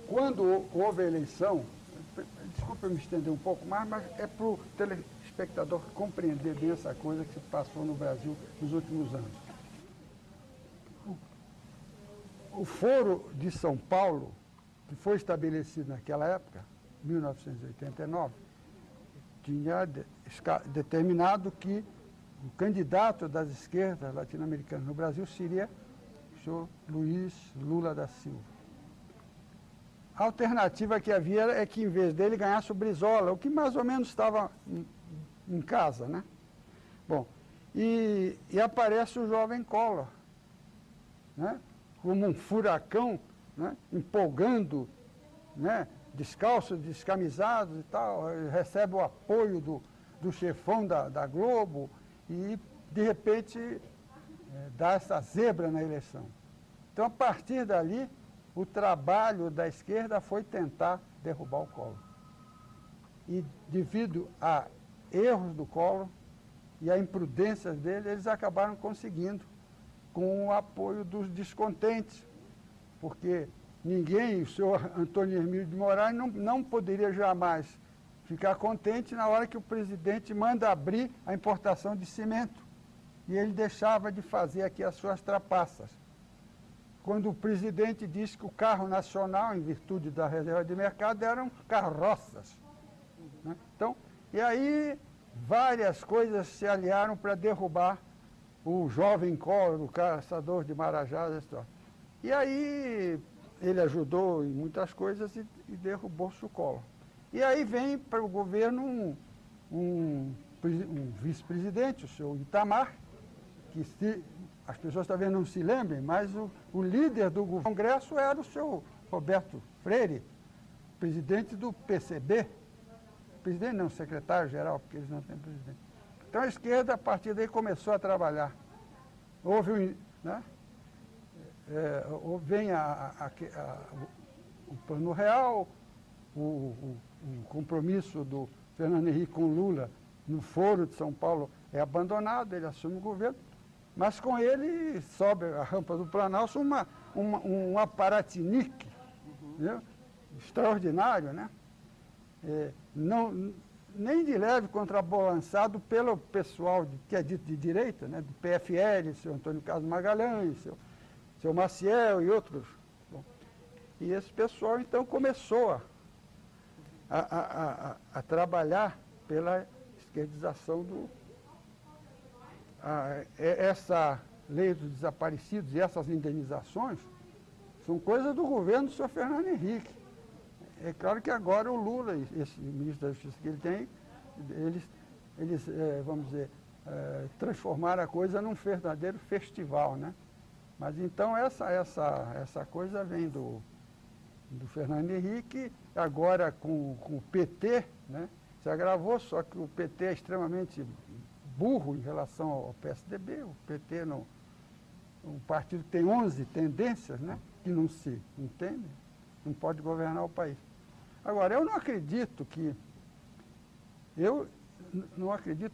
Quando houve a eleição, desculpa eu me estender um pouco mais, mas é para o telespectador compreender bem essa coisa que se passou no Brasil nos últimos anos. O Foro de São Paulo, que foi estabelecido naquela época, 1989, tinha determinado que o candidato das esquerdas latino-americanas no Brasil seria o senhor Luiz Lula da Silva. A alternativa que havia é que, em vez dele, ganhasse o Brizola, o que mais ou menos estava em casa, né? Bom, e aparece o jovem Collor, né? Como um furacão, né? Empolgando, né? Descalços, descamisados e tal, recebe o apoio do chefão da Globo e, de repente, dá essa zebra na eleição. Então, a partir dali, o trabalho da esquerda foi tentar derrubar o Collor. E, devido a erros do Collor e a imprudências dele, eles acabaram conseguindo, com o apoio dos descontentes, porque ninguém, o senhor Antônio Hermílio de Moraes, não poderia jamais ficar contente na hora que o presidente manda abrir a importação de cimento. E ele deixava de fazer aqui as suas trapaças. quando o presidente disse que o carro nacional, em virtude da reserva de mercado, eram carroças. Né? Então, e aí várias coisas se aliaram para derrubar o jovem Collor, o caçador de marajás. E aí ele ajudou em muitas coisas e derrubou-se o Collor. E aí vem para o governo um vice-presidente, o senhor Itamar, que as pessoas talvez não se lembrem, mas o líder do Congresso era o senhor Roberto Freire, presidente do PCB. Presidente não, secretário-geral, porque eles não têm presidente. Então a esquerda, a partir daí, começou a trabalhar. Houve, né? Vem o Plano Real, o compromisso do Fernando Henrique com Lula no Foro de São Paulo é abandonado, ele assume o governo, mas com ele sobe a rampa do Planalto um aparatinique, né? Extraordinário, né? Nem de leve contrabalançado pelo pessoal que é dito de direita, né? Do PFL, seu Antônio Carlos Magalhães, seu Maciel e outros. Bom, e esse pessoal, então, começou a trabalhar pela esquerdização essa lei dos desaparecidos e essas indenizações são coisas do governo do senhor Fernando Henrique. É claro que agora o Lula, esse ministro da Justiça que ele tem, eles vamos dizer, transformaram a coisa num verdadeiro festival, né? Mas então essa coisa vem do Fernando Henrique, agora com o PT, né? Se agravou, só que o PT é extremamente burro em relação ao PSDB. O PT um partido que tem 11 tendências, né? Que não se entendem, não pode governar o país. Agora, eu não acredito,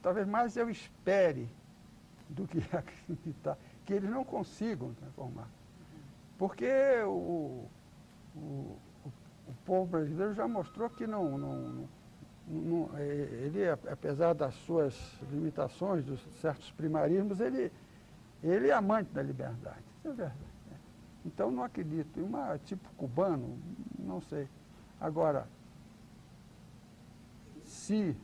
talvez mais eu espere do que acreditar, que eles não consigam transformar. Porque o povo brasileiro já mostrou que ele, apesar das suas limitações, dos certos primarismos, ele é amante da liberdade. Isso é verdade. Né? Então, não acredito. Tipo cubano, não sei. Agora, se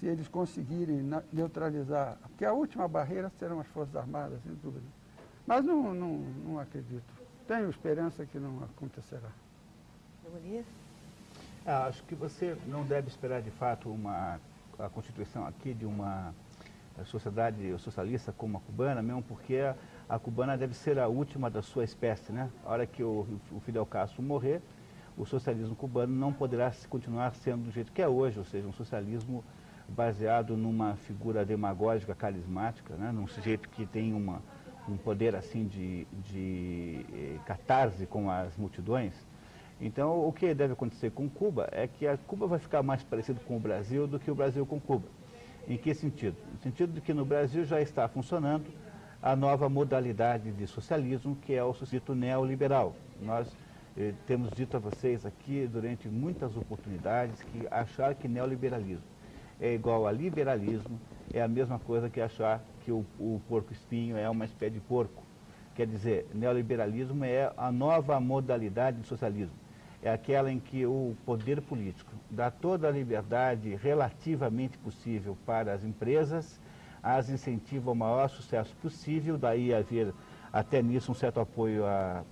eles conseguirem neutralizar, porque a última barreira serão as Forças Armadas, sem dúvida. Mas não acredito. Tenho esperança que não acontecerá. Acho que você não deve esperar, de fato, a constituição aqui de uma sociedade socialista como a cubana, mesmo porque a cubana deve ser a última da sua espécie, né? A hora que o Fidel Castro morrer, o socialismo cubano não poderá continuar sendo do jeito que é hoje, ou seja, um socialismo baseado numa figura demagógica, carismática, né? Num sujeito que tem um poder assim de catarse com as multidões. Então, o que deve acontecer com Cuba é que a Cuba vai ficar mais parecido com o Brasil do que o Brasil com Cuba. Em que sentido? No sentido de que no Brasil já está funcionando a nova modalidade de socialismo, que é o socialismo neoliberal. Nós temos dito a vocês aqui, durante muitas oportunidades, que achar que neoliberalismo é igual a liberalismo é a mesma coisa que achar que o porco-espinho é uma espécie de porco. Quer dizer, neoliberalismo é a nova modalidade de socialismo. É aquela em que o poder político dá toda a liberdade relativamente possível para as empresas, as incentiva ao maior sucesso possível, daí haver até nisso um certo apoio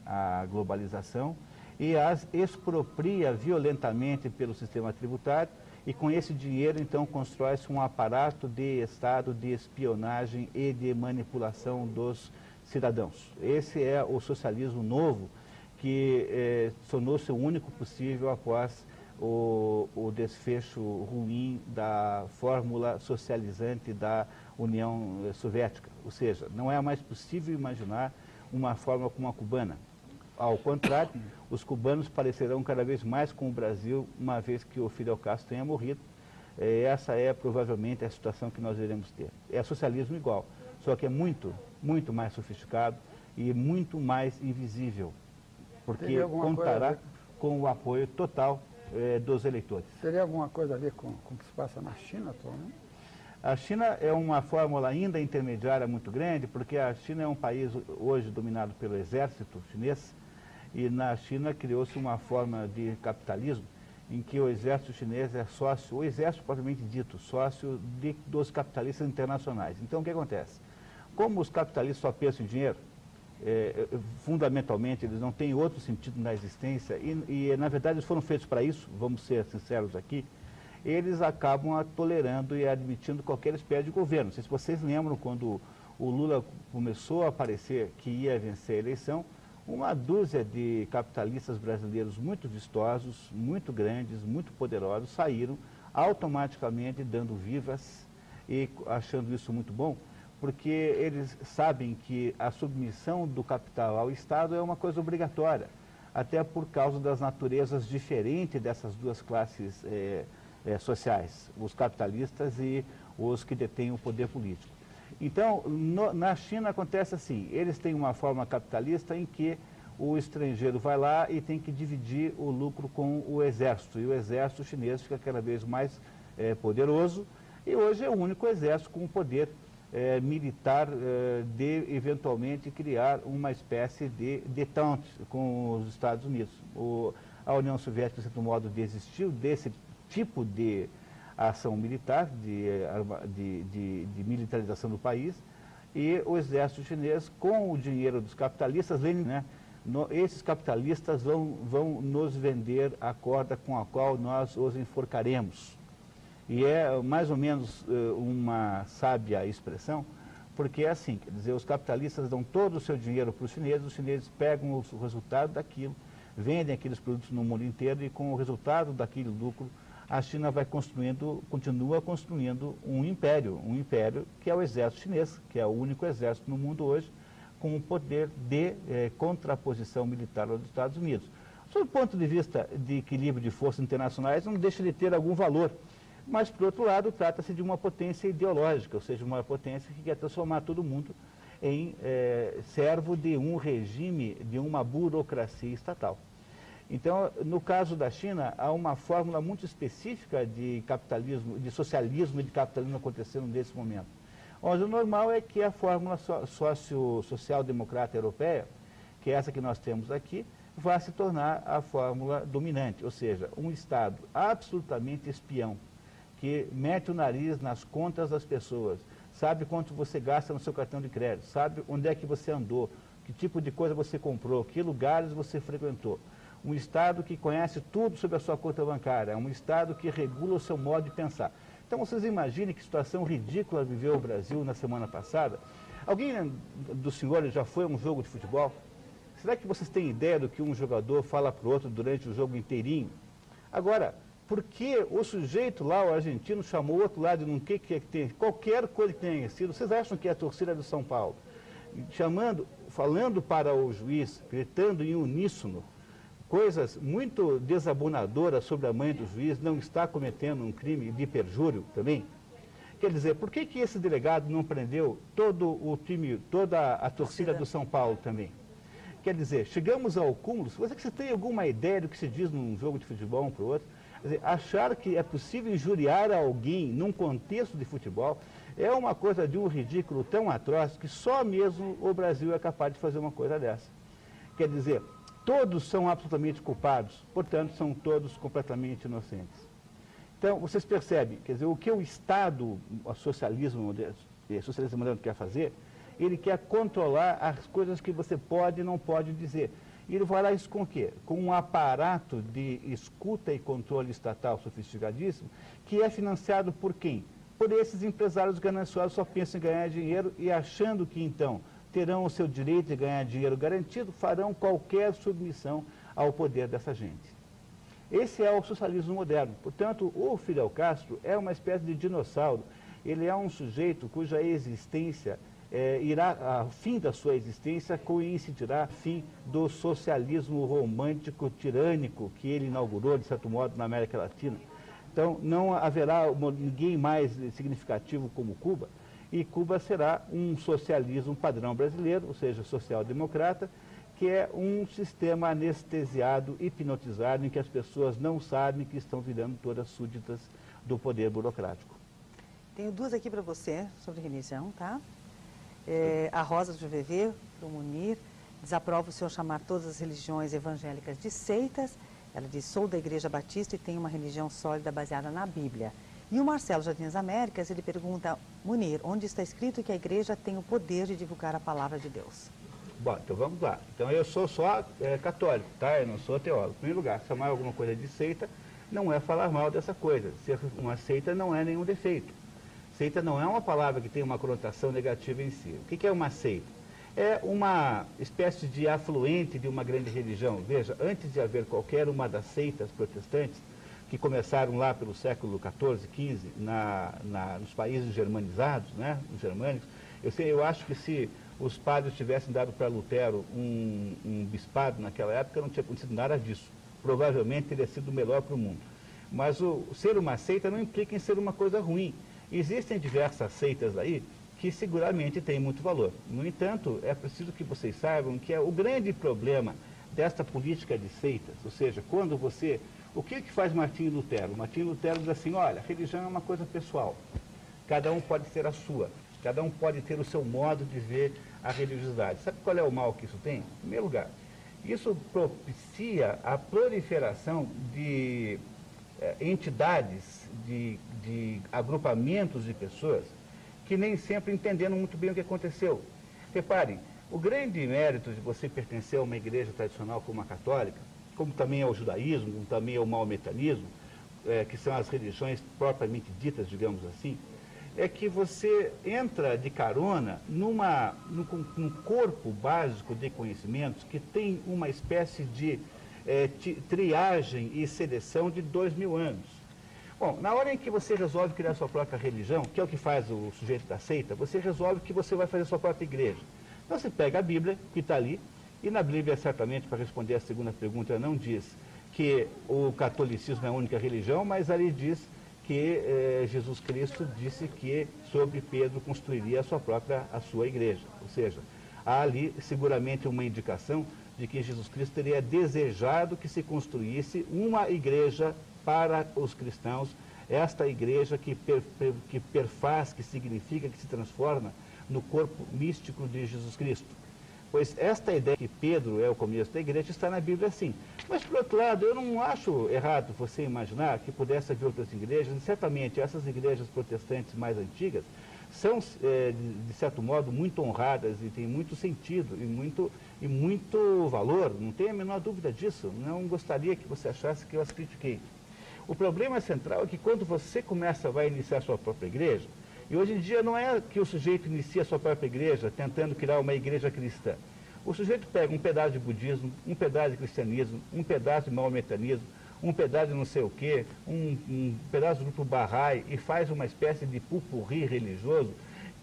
à globalização, e as expropria violentamente pelo sistema tributário, e com esse dinheiro, então, constrói-se um aparato de Estado de espionagem e de manipulação dos cidadãos. Esse é o socialismo novo, que tornou-se o único possível após o desfecho ruim da fórmula socializante da União Soviética. Ou seja, não é mais possível imaginar uma fórmula como a cubana. Ao contrário, os cubanos parecerão cada vez mais com o Brasil, uma vez que o Fidel Castro tenha morrido. Essa é provavelmente a situação que nós iremos ter. É socialismo igual, só que é muito, muito mais sofisticado e muito mais invisível, porque contará com o apoio total dos eleitores. Teria alguma coisa a ver com o que se passa na China atualmente? A China é uma fórmula ainda intermediária muito grande, porque a China é um país hoje dominado pelo exército chinês, e na China criou-se uma forma de capitalismo em que o exército chinês é sócio, o exército propriamente dito, sócio dos capitalistas internacionais. Então, o que acontece? Como os capitalistas só pensam em dinheiro, fundamentalmente eles não têm outro sentido na existência, e na verdade eles foram feitos para isso, vamos ser sinceros aqui, eles acabam tolerando e admitindo qualquer espécie de governo. Não sei se vocês lembram quando o Lula começou a aparecer que ia vencer a eleição, uma dúzia de capitalistas brasileiros muito vistosos, muito grandes, muito poderosos, saíram automaticamente dando vivas e achando isso muito bom, porque eles sabem que a submissão do capital ao Estado é uma coisa obrigatória, até por causa das naturezas diferentes dessas duas classes sociais, os capitalistas e os que detêm o poder político. Então, na China acontece assim, eles têm uma forma capitalista em que o estrangeiro vai lá e tem que dividir o lucro com o exército, e o exército chinês fica cada vez mais poderoso, e hoje é o único exército com o poder militar de eventualmente criar uma espécie de détente com os Estados Unidos. A União Soviética, de certo modo, desistiu desse tipo de ação militar, de militarização do país, e o exército chinês, com o dinheiro dos capitalistas, né, esses capitalistas vão nos vender a corda com a qual nós os enforcaremos. E é mais ou menos uma sábia expressão, porque é assim, quer dizer, os capitalistas dão todo o seu dinheiro para os chineses pegam o resultado daquilo, vendem aqueles produtos no mundo inteiro, e com o resultado daquele lucro, a China continua construindo um império que é o exército chinês, que é o único exército no mundo hoje com o poder de contraposição militar aos Estados Unidos. Sob o ponto de vista de equilíbrio de forças internacionais, não deixa de ter algum valor, mas, por outro lado, trata-se de uma potência ideológica, ou seja, uma potência que quer transformar todo mundo em servo de um regime, de uma burocracia estatal. Então, no caso da China, há uma fórmula muito específica de capitalismo, de socialismo e de capitalismo acontecendo nesse momento. Onde o normal é que a fórmula social-democrata europeia, que é essa que nós temos aqui, vá se tornar a fórmula dominante, ou seja, um Estado absolutamente espião, que mete o nariz nas contas das pessoas, sabe quanto você gasta no seu cartão de crédito, sabe onde é que você andou, que tipo de coisa você comprou, que lugares você frequentou. Um Estado que conhece tudo sobre a sua conta bancária, um Estado que regula o seu modo de pensar. Então, vocês imaginem que situação ridícula viveu o Brasil na semana passada. Alguém dos senhores já foi a um jogo de futebol? Será que vocês têm ideia do que um jogador fala para o outro durante o jogo inteirinho? Agora, por que o sujeito lá, o argentino, chamou o outro lado de qualquer coisa que tenha sido? Vocês acham que é a torcida do São Paulo? Falando para o juiz, gritando em uníssono, coisas muito desabonadoras sobre a mãe do juiz, não está cometendo um crime de perjúrio também? Quer dizer, por que esse delegado não prendeu todo o time, toda a torcida do São Paulo também? Quer dizer, chegamos ao cúmulo. Você tem alguma ideia do que se diz num jogo de futebol um para o outro? Quer dizer, achar que é possível injuriar alguém num contexto de futebol é uma coisa de um ridículo tão atroz que só mesmo o Brasil é capaz de fazer uma coisa dessa. Quer dizer, todos são absolutamente culpados, portanto, são todos completamente inocentes. Então, vocês percebem, quer dizer, o que o Estado, o socialismo moderno quer fazer, ele quer controlar as coisas que você pode e não pode dizer. E ele vai lá isso com o quê? Com um aparato de escuta e controle estatal sofisticadíssimo, que é financiado por quem? Por esses empresários gananciosos só pensam em ganhar dinheiro e achando que, então, terão o seu direito de ganhar dinheiro garantido, farão qualquer submissão ao poder dessa gente. Esse é o socialismo moderno. Portanto, o Fidel Castro é uma espécie de dinossauro. Ele é um sujeito cuja existência irá, fim da sua existência, coincidirá fim do socialismo romântico tirânico que ele inaugurou, de certo modo, na América Latina. Então, não haverá ninguém mais significativo como Cuba, e Cuba será um socialismo padrão brasileiro, ou seja, social-democrata, que é um sistema anestesiado, hipnotizado, em que as pessoas não sabem que estão virando todas súditas do poder burocrático. Tenho duas aqui para você, sobre religião, tá? A Rosa do VV, para o Munir, desaprova o senhor chamar todas as religiões evangélicas de seitas. Ela diz, sou da Igreja Batista e tenho uma religião sólida baseada na Bíblia. E o Marcelo Jardim das Américas, ele pergunta, Munir, onde está escrito que a igreja tem o poder de divulgar a palavra de Deus? Bom, então vamos lá. Então eu sou só católico, tá? Eu não sou teólogo. Em primeiro lugar, chamar alguma coisa de seita não é falar mal dessa coisa. Ser uma seita não é nenhum defeito. Seita não é uma palavra que tem uma conotação negativa em si. O que é uma seita? É uma espécie de afluente de uma grande religião. Veja, antes de haver qualquer uma das seitas protestantes, que começaram lá pelo século XIV, XV, nos países germanizados, né, os germânicos, eu acho que se os padres tivessem dado para Lutero um bispado naquela época, não tinha acontecido nada disso. Provavelmente teria sido melhor para o mundo. Mas o ser uma seita não implica em ser uma coisa ruim. Existem diversas seitas aí que seguramente têm muito valor. No entanto, é preciso que vocês saibam que o grande problema desta política de seitas, ou seja, quando você... O que faz Martinho Lutero? Martinho Lutero diz assim, olha, a religião é uma coisa pessoal. Cada um pode ter a sua. Cada um pode ter o seu modo de ver a religiosidade. Sabe qual é o mal que isso tem? Em primeiro lugar, isso propicia a proliferação de entidades, de agrupamentos de pessoas que nem sempre entenderam muito bem o que aconteceu. Reparem, o grande mérito de você pertencer a uma igreja tradicional como a católica, como também ao judaísmo, como também ao maometanismo, que são as religiões propriamente ditas, digamos assim, é que você entra de carona num corpo básico de conhecimentos que tem uma espécie de triagem e seleção de 2000 anos. Bom, na hora em que você resolve criar sua própria religião, que é o que faz o sujeito da seita, você resolve que você vai fazer sua própria igreja. Então você pega a Bíblia, que está ali, e na Bíblia, certamente, para responder a segunda pergunta, não diz que o catolicismo é a única religião, mas ali diz que Jesus Cristo disse que sobre Pedro construiria a sua igreja. Ou seja, há ali seguramente uma indicação de que Jesus Cristo teria desejado que se construísse uma igreja para os cristãos, esta igreja que perfaz, que significa, que se transforma no corpo místico de Jesus Cristo. Pois esta ideia que Pedro é o começo da igreja está na Bíblia sim. Mas, por outro lado, eu não acho errado você imaginar que pudesse haver outras igrejas, e certamente essas igrejas protestantes mais antigas são, de certo modo, muito honradas e têm muito sentido e muito valor, não tenho a menor dúvida disso. Não gostaria que você achasse que eu as critiquei. O problema central é que quando você vai iniciar a sua própria igreja, e hoje em dia não é que o sujeito inicia a sua própria igreja tentando criar uma igreja cristã. O sujeito pega um pedaço de budismo, um pedaço de cristianismo, um pedaço de maometanismo, um pedaço de não sei o quê, um pedaço do grupo Bahá'í e faz uma espécie de pupurri religioso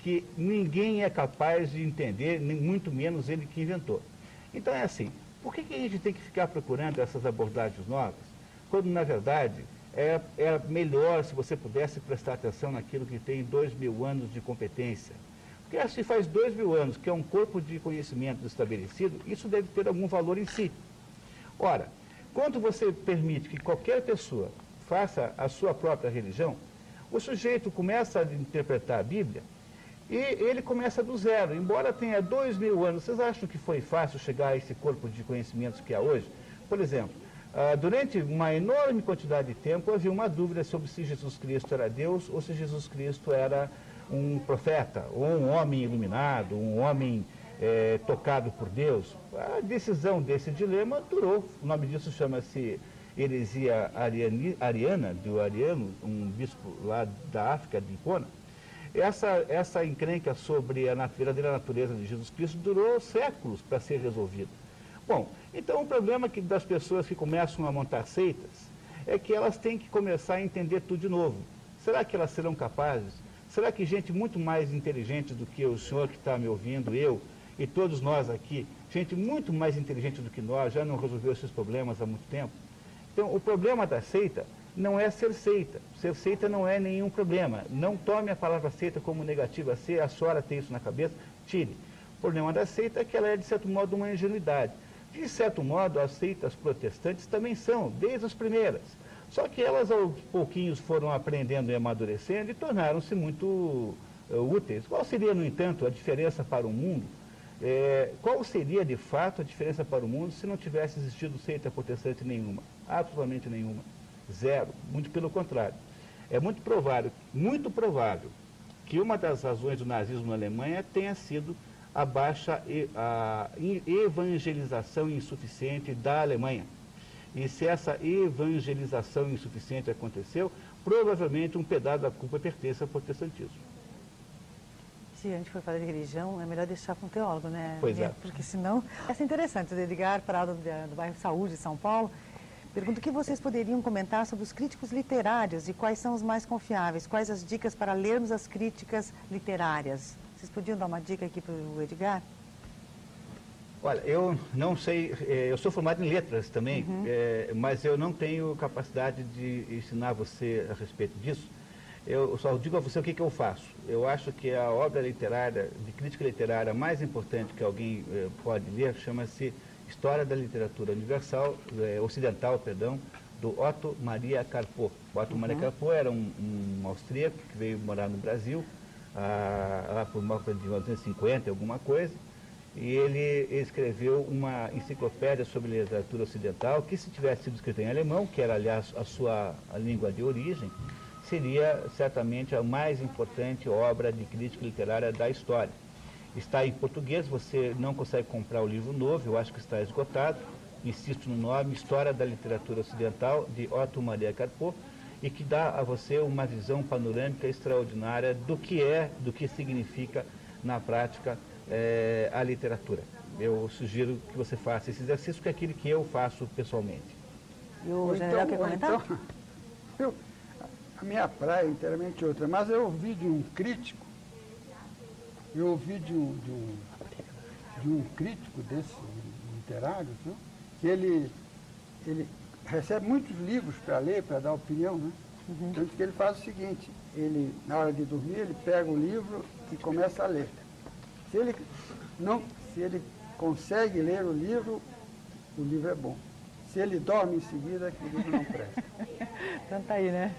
que ninguém é capaz de entender, nem muito menos ele que inventou. Então é assim, por que a gente tem que ficar procurando essas abordagens novas, quando na verdade é melhor se você pudesse prestar atenção naquilo que tem 2000 anos de competência? Porque se faz 2000 anos que é um corpo de conhecimento estabelecido, isso deve ter algum valor em si. Ora, quando você permite que qualquer pessoa faça a sua própria religião, o sujeito começa a interpretar a Bíblia e ele começa do zero. Embora tenha 2000 anos, vocês acham que foi fácil chegar a esse corpo de conhecimentos que há hoje? Por exemplo, durante uma enorme quantidade de tempo havia uma dúvida sobre se Jesus Cristo era Deus ou se Jesus Cristo era um profeta, ou um homem iluminado, um homem tocado por Deus. A decisão desse dilema durou, o nome disso chama-se heresia ariana, do Ariano, um bispo lá da África, de Hipona. Essa encrenca sobre a verdadeira natureza de Jesus Cristo durou séculos para ser resolvida. Bom, então o problema das pessoas que começam a montar seitas é que elas têm que começar a entender tudo de novo. Será que elas serão capazes? Será que gente muito mais inteligente do que o senhor que está me ouvindo, eu e todos nós aqui, gente muito mais inteligente do que nós, já não resolveu esses problemas há muito tempo? Então, o problema da seita não é ser seita. Ser seita não é nenhum problema. Não tome a palavra seita como negativa. Se a senhora tem isso na cabeça, tire. O problema da seita é que ela é, de certo modo, uma ingenuidade. De certo modo, as seitas protestantes também são, desde as primeiras. Só que elas, aos pouquinhos, foram aprendendo e amadurecendo e tornaram-se muito úteis. Qual seria, no entanto, a diferença para o mundo? Qual seria, de fato, a diferença para o mundo se não tivesse existido seita protestante nenhuma? Absolutamente nenhuma. Zero. Muito pelo contrário. É muito provável que uma das razões do nazismo na Alemanha tenha sido a baixa a evangelização insuficiente da Alemanha. E se essa evangelização insuficiente aconteceu, provavelmente um pedaço da culpa pertence ao protestantismo. Se a gente for falar de religião, é melhor deixar com um teólogo, né? Pois é. Porque senão... Essa é interessante, o Edgar Prado, do bairro Saúde, de São Paulo, pergunta o que vocês poderiam comentar sobre os críticos literários e quais são os mais confiáveis, quais as dicas para lermos as críticas literárias. Vocês podiam dar uma dica aqui para o Edgar? Olha, eu não sei, eu sou formado em letras também, mas eu não tenho capacidade de ensinar você a respeito disso. Eu só digo a você o que eu faço. Eu acho que a obra literária, de crítica literária mais importante que alguém pode ler, chama-se História da Literatura Universal, Ocidental, do Otto Maria Carpo. O Otto Maria Carpo era um austríaco que veio morar no Brasil, lá por volta de 1950, alguma coisa, e ele escreveu uma enciclopédia sobre literatura ocidental, que se tivesse sido escrita em alemão, que era, aliás, a língua de origem, seria certamente a mais importante obra de crítica literária da história. Está em português, você não consegue comprar o livro novo, eu acho que está esgotado, insisto no nome, História da Literatura Ocidental, de Otto Maria Carpo, e que dá a você uma visão panorâmica extraordinária do que significa na prática a literatura. Eu sugiro que você faça esse exercício, que é aquele que eu faço pessoalmente. E o general quer comentar? A minha praia é inteiramente outra, mas eu ouvi de um crítico, de um crítico desse literário, viu? Que ele recebe muitos livros para ler, para dar opinião, né? Tanto que ele faz o seguinte, na hora de dormir, ele pega o livro e começa a ler. Se ele consegue ler o livro é bom. Se ele dorme em seguida, que o livro não presta. Então tá aí, né?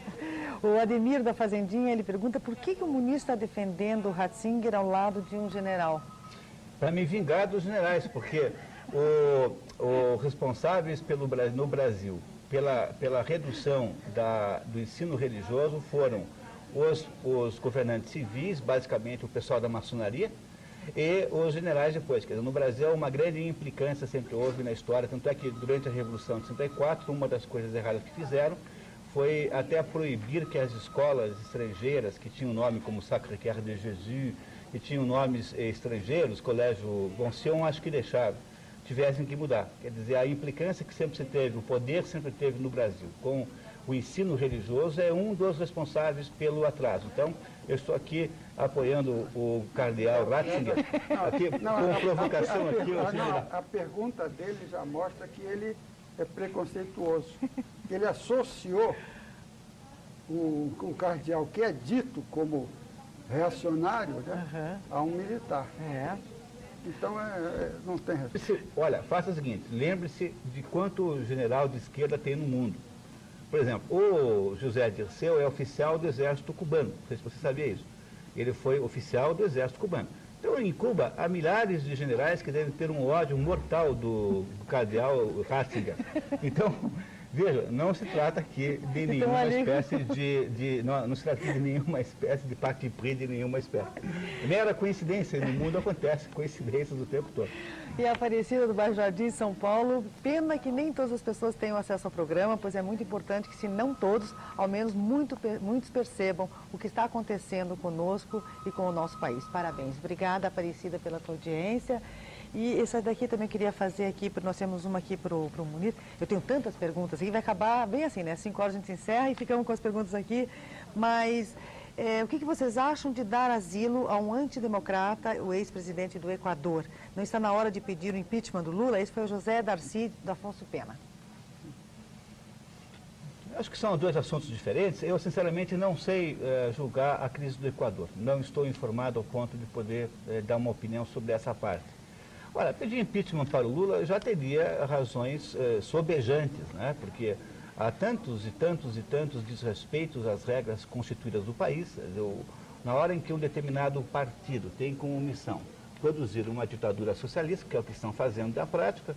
O Ademir da Fazendinha, ele pergunta por que o Muniz está defendendo o Ratzinger ao lado de um general? Para me vingar dos generais, porque os responsáveis no Brasil pela redução do ensino religioso foram os governantes civis, basicamente o pessoal da maçonaria, e os generais depois. Quer dizer, no Brasil, uma grande implicância sempre houve na história, tanto é que durante a Revolução de 64, uma das coisas erradas que fizeram foi até proibir que as escolas estrangeiras, que tinham nome como Sacré-Cœur de Jesus, que tinham nomes estrangeiros, Colégio Gonção, acho que deixaram, tivessem que mudar. Quer dizer, a implicância que sempre se teve, o poder sempre teve no Brasil com o ensino religioso é um dos responsáveis pelo atraso. Então, eu estou aqui apoiando o cardeal Ratzinger, com provocação aqui. A pergunta dele já mostra que ele é preconceituoso. Ele associou um cardeal que é dito como reacionário, né, a um militar. Então, não tem resposta. Olha, faça o seguinte, lembre-se de quanto general de esquerda tem no mundo. Por exemplo, o José Dirceu é oficial do exército cubano, não sei se você sabia isso. Ele foi oficial do exército cubano. Então, em Cuba, há milhares de generais que devem ter um ódio mortal do cardeal Ratzinger. Então, veja, não se trata aqui de nenhuma espécie não se trata de nenhuma espécie de parti pris, de nenhuma espécie. Mera coincidência, no mundo acontece coincidências o tempo todo. E a Aparecida do Bairro Jardim, São Paulo, pena que nem todas as pessoas tenham acesso ao programa, pois é muito importante que, se não todos, ao menos muitos percebam o que está acontecendo conosco e com o nosso país. Parabéns. Obrigada, Aparecida, pela tua audiência. E essa daqui também queria fazer aqui, nós temos uma aqui para o Muniz. Eu tenho tantas perguntas aqui, vai acabar bem assim, né? 5 horas a gente encerra e ficamos com as perguntas aqui. Mas o que vocês acham de dar asilo a um antidemocrata, o ex-presidente do Equador? Não está na hora de pedir o impeachment do Lula? Esse foi o José Darcy da Afonso Pena. Acho que são dois assuntos diferentes. Eu, sinceramente, não sei julgar a crise do Equador. Não estou informado ao ponto de poder dar uma opinião sobre essa parte. Olha, pedir impeachment para o Lula já teria razões sobejantes, né? Porque há tantos e tantos e tantos desrespeitos às regras constituídas do país. Na hora em que um determinado partido tem como missão produzir uma ditadura socialista, que é o que estão fazendo na prática,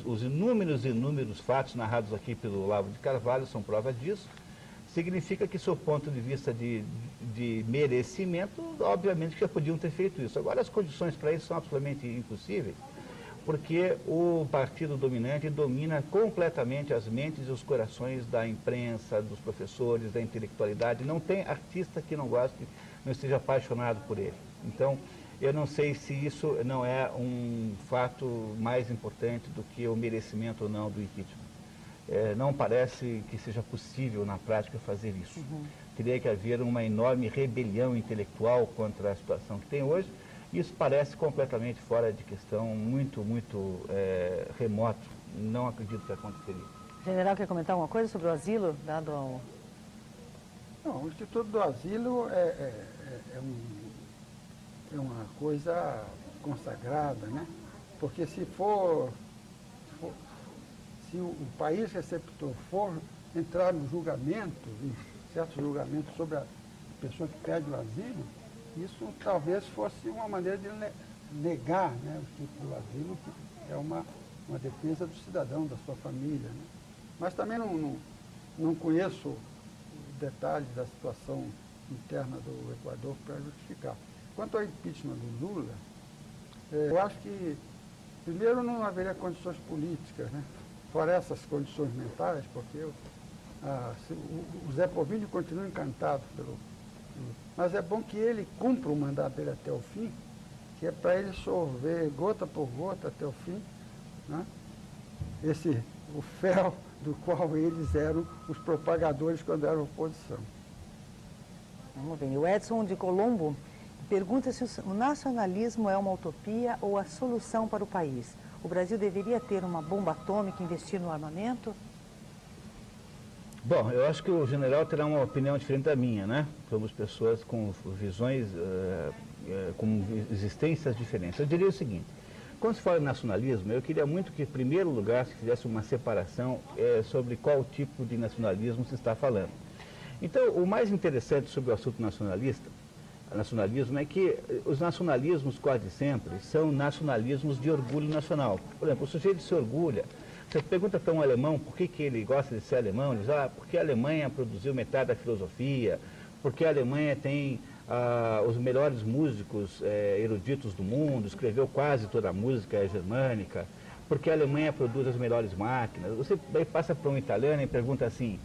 os inúmeros fatos narrados aqui pelo Olavo de Carvalho são prova disso. Significa que, sob ponto de vista de merecimento, obviamente que já podiam ter feito isso. Agora, as condições para isso são absolutamente impossíveis, porque o partido dominante domina completamente as mentes e os corações da imprensa, dos professores, da intelectualidade. Não tem artista que não goste, não esteja apaixonado por ele. Então, eu não sei se isso não é um fato mais importante do que o merecimento ou não do impeachment. Não parece que seja possível, na prática, fazer isso. Teria que haver uma enorme rebelião intelectual contra a situação que tem hoje. Isso parece completamente fora de questão, muito remoto. Não acredito que aconteceria. General, quer comentar alguma coisa sobre o asilo dado ao... Não, o Instituto do Asilo é uma coisa consagrada, né? Porque se o país receptor for entrar no julgamento, em certos julgamentos sobre a pessoa que pede o asilo, isso talvez fosse uma maneira de negar, né, o Instituto do Asilo, que é uma defesa do cidadão, da sua família, né? Mas também não conheço detalhes da situação interna do Equador para justificar. Quanto ao impeachment do Lula, eu acho que, primeiro, não haveria condições políticas, né? Fora essas condições mentais, porque o Zé Povinho continua encantado mas é bom que ele cumpra o mandato dele até o fim, que é para ele sorver gota por gota até o fim, né? O fel do qual eles eram os propagadores quando eram oposição. Vamos ver. O Edson de Colombo pergunta se o nacionalismo é uma utopia ou a solução para o país. O Brasil deveria ter uma bomba atômica e investir no armamento? Bom, eu acho que o general terá uma opinião diferente da minha, né? Somos pessoas com visões, com existências diferentes. Eu diria o seguinte: quando se fala em nacionalismo, eu queria muito que, em primeiro lugar, se fizesse uma separação sobre qual tipo de nacionalismo se está falando. Então, o mais interessante sobre o assunto nacionalismo é que os nacionalismos quase sempre são nacionalismos de orgulho nacional. Por exemplo, o sujeito se orgulha. Você pergunta para um alemão por que ele gosta de ser alemão, ele diz, porque a Alemanha produziu metade da filosofia, porque a Alemanha tem os melhores músicos eruditos do mundo, escreveu quase toda a música germânica, porque a Alemanha produz as melhores máquinas. Você passa para um italiano e pergunta assim,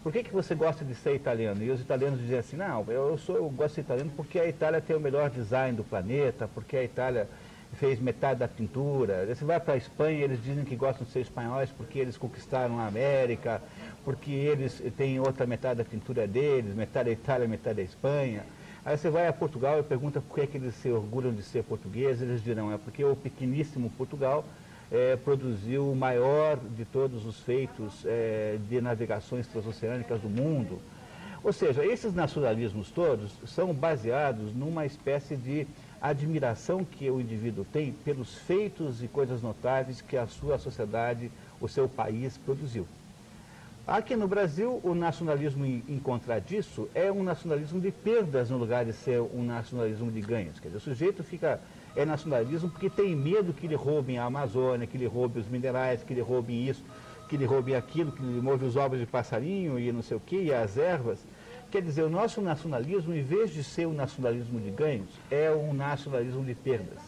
por que você gosta de ser italiano? E os italianos dizem assim, não, eu gosto de ser italiano porque a Itália tem o melhor design do planeta, porque a Itália fez metade da pintura. Você vai para a Espanha, eles dizem que gostam de ser espanhóis porque eles conquistaram a América, porque eles têm outra metade da pintura deles, metade da Itália, metade da Espanha. Aí você vai a Portugal e pergunta por que eles se orgulham de ser portugueses, eles dirão, é porque o pequeníssimo Portugal produziu o maior de todos os feitos de navegações transoceânicas do mundo. Ou seja, esses nacionalismos todos são baseados numa espécie de admiração que o indivíduo tem pelos feitos e coisas notáveis que a sua sociedade, o seu país produziu. Aqui no Brasil, o nacionalismo em contra disso é um nacionalismo de perdas no lugar de ser um nacionalismo de ganhos. Quer dizer, o sujeito é nacionalismo porque tem medo que lhe roubem a Amazônia, que lhe roubem os minerais, que lhe roubem isso, que lhe roubem aquilo, que lhe movem os ovos de passarinho e não sei o quê, e as ervas. Quer dizer, o nosso nacionalismo, em vez de ser um nacionalismo de ganhos, é um nacionalismo de perdas.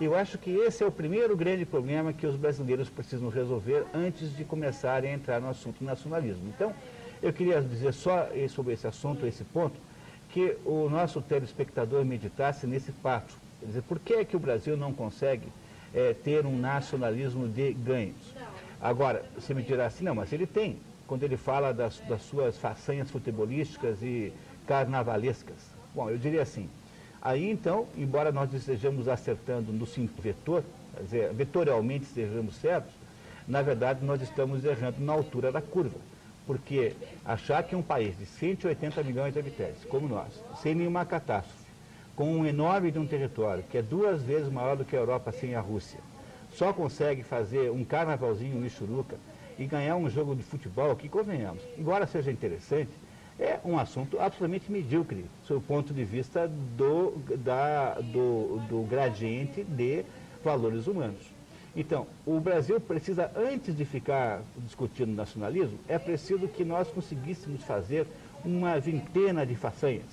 Eu acho que esse é o primeiro grande problema que os brasileiros precisam resolver antes de começarem a entrar no assunto nacionalismo. Então, eu queria dizer só sobre esse assunto, esse ponto, que o nosso telespectador meditasse nesse fato. Quer dizer, por que é que o Brasil não consegue ter um nacionalismo de ganhos? Agora, você me dirá assim, não, mas ele tem, quando ele fala das suas façanhas futebolísticas e carnavalescas. Bom, eu diria assim, aí então, embora nós estejamos acertando no simples vetor, quer dizer, vetorialmente estejamos certos, na verdade nós estamos errando na altura da curva. Porque achar que um país de 180 milhões de habitantes, como nós, sem nenhuma catástrofe, com um enorme de um território, que é 2 vezes maior do que a Europa sem a Rússia, só consegue fazer um carnavalzinho Michuruca e ganhar um jogo de futebol, que convenhamos, embora seja interessante, é um assunto absolutamente medíocre, sob o ponto de vista do gradiente de valores humanos. Então, o Brasil precisa, antes de ficar discutindo nacionalismo, é preciso que nós conseguíssemos fazer uma vintena de façanhas,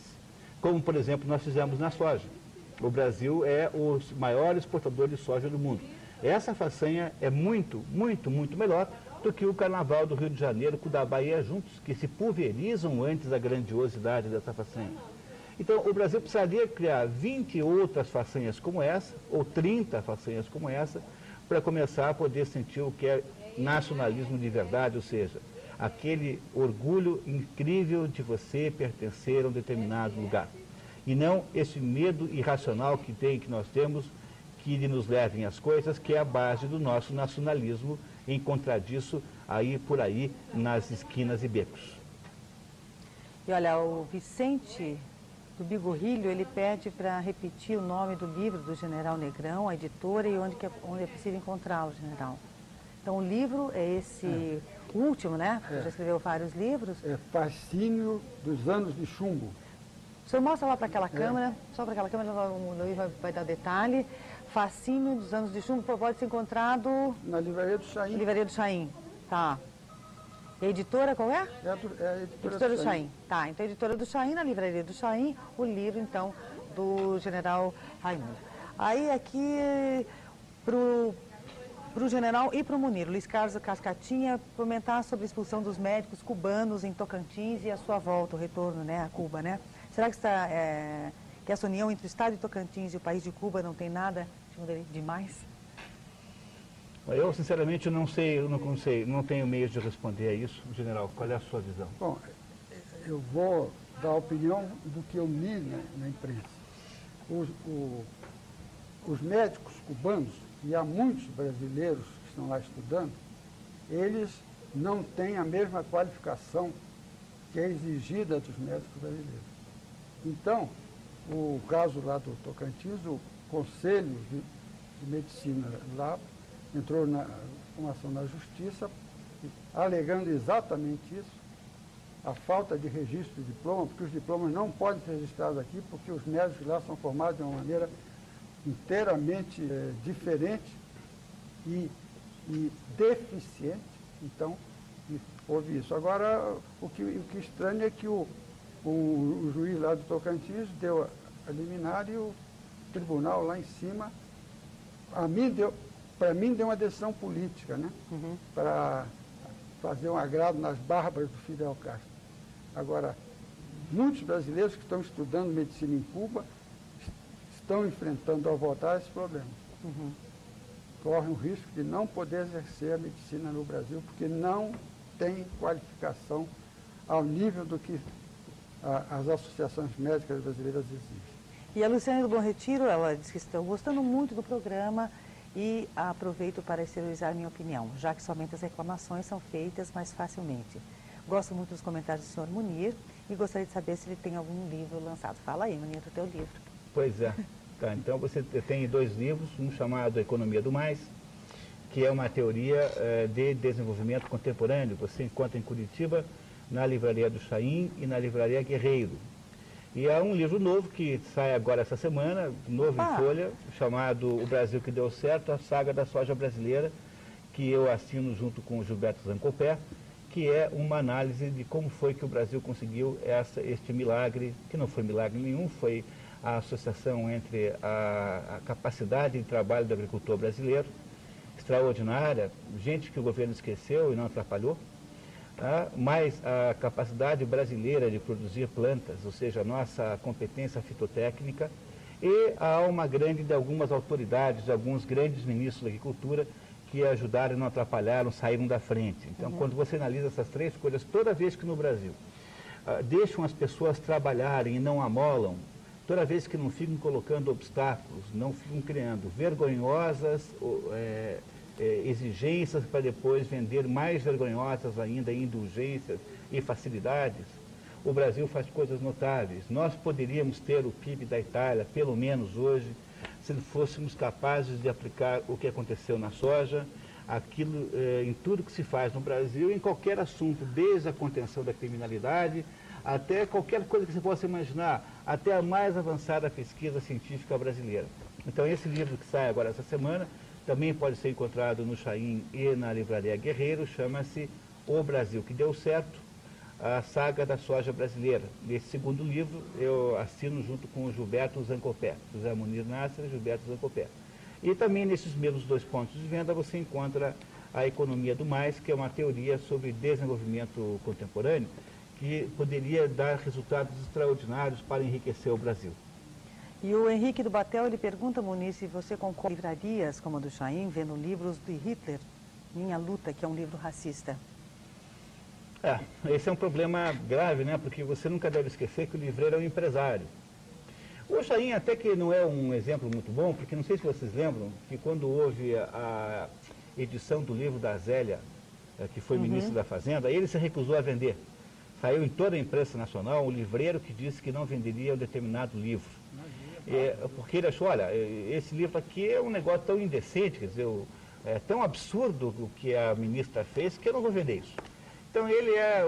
como, por exemplo, nós fizemos na soja. O Brasil é o maior exportador de soja do mundo. Essa façanha é muito, muito, muito melhor do que o Carnaval do Rio de Janeiro com o da Bahia juntos, que se pulverizam antes da grandiosidade dessa façanha. Então, o Brasil precisaria criar 20 outras façanhas como essa, ou 30 façanhas como essa, para começar a poder sentir o que é nacionalismo de verdade, ou seja, aquele orgulho incrível de você pertencer a um determinado lugar. E não esse medo irracional que nós temos, que nos levem às coisas, que é a base do nosso nacionalismo, em contradisso aí por aí nas esquinas e becos. E olha, o Vicente do Bigorrilho, ele pede para repetir o nome do livro do General Negrão, a editora, e onde é possível encontrá-lo, General. Então o livro é esse último, né? Você já escreveu vários livros. É Fascínio dos Anos de Chumbo. O senhor mostra lá para aquela câmera, só para aquela câmera, o Luiz vai dar detalhe. Fascínio dos Anos de Chumbo pode ser encontrado... Na Livraria do Chaim. Livraria do Chaim, tá. E a editora qual é? É a editora do Chaim. Tá, então a editora do Chaim, na Livraria do Chaim, o livro, então, do General Raimundo. Aí aqui, pro General e pro Munir, Luiz Carlos Cascatinha, comentar sobre a expulsão dos médicos cubanos em Tocantins e a sua volta, o retorno, né, a Cuba, né? Será que essa união entre o Estado de Tocantins e o país de Cuba não tem nada demais? Eu, sinceramente, não tenho meios de responder a isso. General, qual é a sua visão? Bom, eu vou dar a opinião do que eu li na imprensa. Os médicos cubanos, e há muitos brasileiros que estão lá estudando, eles não têm a mesma qualificação que é exigida dos médicos brasileiros. Então, o caso lá do Tocantins, o Conselho de Medicina lá entrou com uma ação na Justiça, alegando exatamente isso, a falta de registro de diploma, porque os diplomas não podem ser registrados aqui, porque os médicos lá são formados de uma maneira inteiramente diferente e deficiente. Então, houve isso. Agora, o que estranho é que o juiz lá do Tocantins deu a liminar e o tribunal lá em cima, para mim deu uma decisão política, né? Para fazer um agrado nas barbas do Fidel Castro. Agora, muitos brasileiros que estão estudando medicina em Cuba estão enfrentando ao voltar esse problema. Correm o risco de não poder exercer a medicina no Brasil, porque não tem qualificação ao nível do que as associações médicas brasileiras exigem. E a Luciana do Bom Retiro, ela diz que estão gostando muito do programa e aproveito para exteriorizar minha opinião, já que somente as reclamações são feitas mais facilmente. Gosto muito dos comentários do senhor Munir e gostaria de saber se ele tem algum livro lançado. Fala aí, Munir, do teu livro. Pois é. Tá, então você tem 2 livros, um chamado Economia do Mais, que é uma teoria de desenvolvimento contemporâneo. Você encontra em Curitiba, na Livraria do Chaim e na Livraria Guerreiro. E há um livro novo que sai agora essa semana, novo em folha, chamado O Brasil que Deu Certo, a Saga da Soja Brasileira, que eu assino junto com o Gilberto Zancopé, que é uma análise de como foi que o Brasil conseguiu este milagre, que não foi milagre nenhum, foi a associação entre a capacidade de trabalho do agricultor brasileiro, extraordinária, gente que o governo esqueceu e não atrapalhou, mais a capacidade brasileira de produzir plantas, ou seja, a nossa competência fitotécnica, e a alma grande de algumas autoridades, de alguns grandes ministros da agricultura, que ajudaram e não atrapalharam, saíram da frente. Então, quando você analisa essas 3 coisas, toda vez que no Brasil deixam as pessoas trabalharem e não amolam, toda vez que não ficam colocando obstáculos, não ficam criando vergonhosas exigências para depois vender mais vergonhosas ainda indulgências e facilidades, o Brasil faz coisas notáveis. Nós poderíamos ter o PIB da Itália, pelo menos hoje, se fôssemos capazes de aplicar o que aconteceu na soja, aquilo em tudo que se faz no Brasil, em qualquer assunto, desde a contenção da criminalidade, até qualquer coisa que você possa imaginar, até a mais avançada pesquisa científica brasileira. Então, esse livro que sai agora essa semana, também pode ser encontrado no Chaim e na Livraria Guerreiro, chama-se O Brasil que Deu Certo, a saga da soja brasileira. Nesse segundo livro, eu assino junto com o Gilberto Zancopé, José Munir Nasser e Gilberto Zancopé. E também nesses mesmos 2 pontos de venda você encontra a Economia do Mais, que é uma teoria sobre desenvolvimento contemporâneo, que poderia dar resultados extraordinários para enriquecer o Brasil. E o Henrique do Batel, ele pergunta, Muniz, se você concorda com livrarias como a do Chaim, vendo livros de Hitler, Minha Luta, que é um livro racista. Esse é um problema grave, né? Porque você nunca deve esquecer que o livreiro é um empresário. O Chaim até que não é um exemplo muito bom, porque não sei se vocês lembram que quando houve a edição do livro da Zélia, que foi ministro da Fazenda, ele se recusou a vender. Saiu em toda a imprensa nacional um livreiro que disse que não venderia um determinado livro. Porque ele achou, olha, esse livro aqui é um negócio tão indecente, quer dizer, é tão absurdo o que a ministra fez que eu não vou vender isso. Então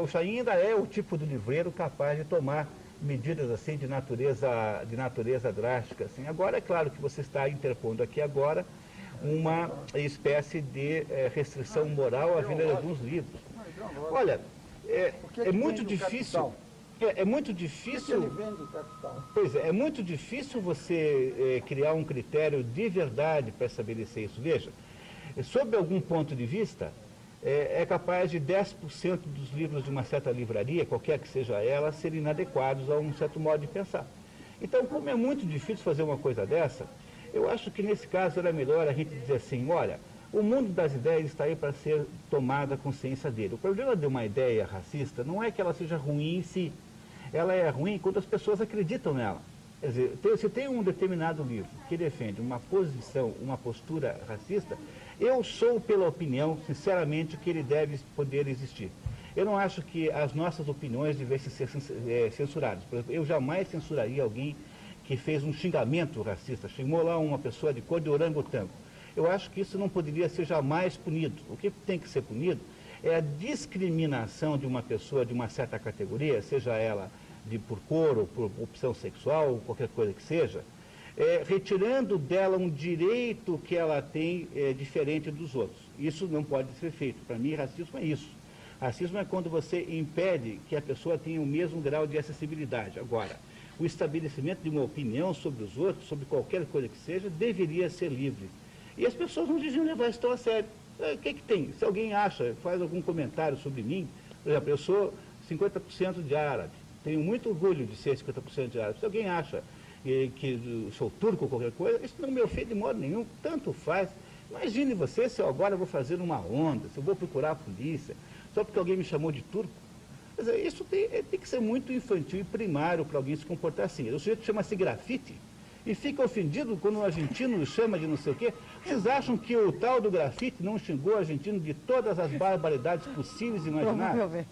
o Chaim ainda é o tipo de livreiro capaz de tomar medidas assim de natureza drástica. Assim. Agora é claro que você está interpondo aqui agora uma espécie de restrição moral à venda de alguns livros. Olha, é muito difícil. É muito difícil. Pois é muito difícil você criar um critério de verdade para estabelecer isso. Veja, sob algum ponto de vista, é capaz de 10% dos livros de uma certa livraria, qualquer que seja ela, serem inadequados a um certo modo de pensar. Então, como é muito difícil fazer uma coisa dessa, eu acho que nesse caso era melhor a gente dizer assim, olha, o mundo das ideias está aí para ser tomada a consciência dele. O problema de uma ideia racista não é que ela seja ruim em si, ela é ruim quando as pessoas acreditam nela. Quer dizer, se tem um determinado livro que defende uma posição, uma postura racista, eu sou pela opinião, sinceramente, que ele deve poder existir. Eu não acho que as nossas opiniões devessem ser censuradas. Por exemplo, eu jamais censuraria alguém que fez um xingamento racista, chamou lá uma pessoa de cor de orangotango. Eu acho que isso não poderia ser jamais punido. O que tem que ser punido é a discriminação de uma pessoa de uma certa categoria, seja ela por cor ou por opção sexual, ou qualquer coisa que seja, retirando dela um direito que ela tem diferente dos outros. Isso não pode ser feito. Para mim, racismo é isso. Racismo é quando você impede que a pessoa tenha o mesmo grau de acessibilidade. Agora, o estabelecimento de uma opinião sobre os outros, sobre qualquer coisa que seja, deveria ser livre. E as pessoas não deviam levar isso tão a sério. O que tem? Se alguém faz algum comentário sobre mim, por exemplo, eu sou 50% de árabe, tenho muito orgulho de ser 50% de árabe. Se alguém acha que sou turco ou qualquer coisa, isso não me ofende de modo nenhum, tanto faz. Imagine você se eu agora vou fazer uma onda, se eu vou procurar a polícia, só porque alguém me chamou de turco. Quer dizer, isso tem que ser muito infantil e primário para alguém se comportar assim. O sujeito chama-se grafite e fica ofendido quando um argentino chama de não sei o quê. Vocês acham que o tal do grafite não xingou o argentino de todas as barbaridades possíveis e imagináveis?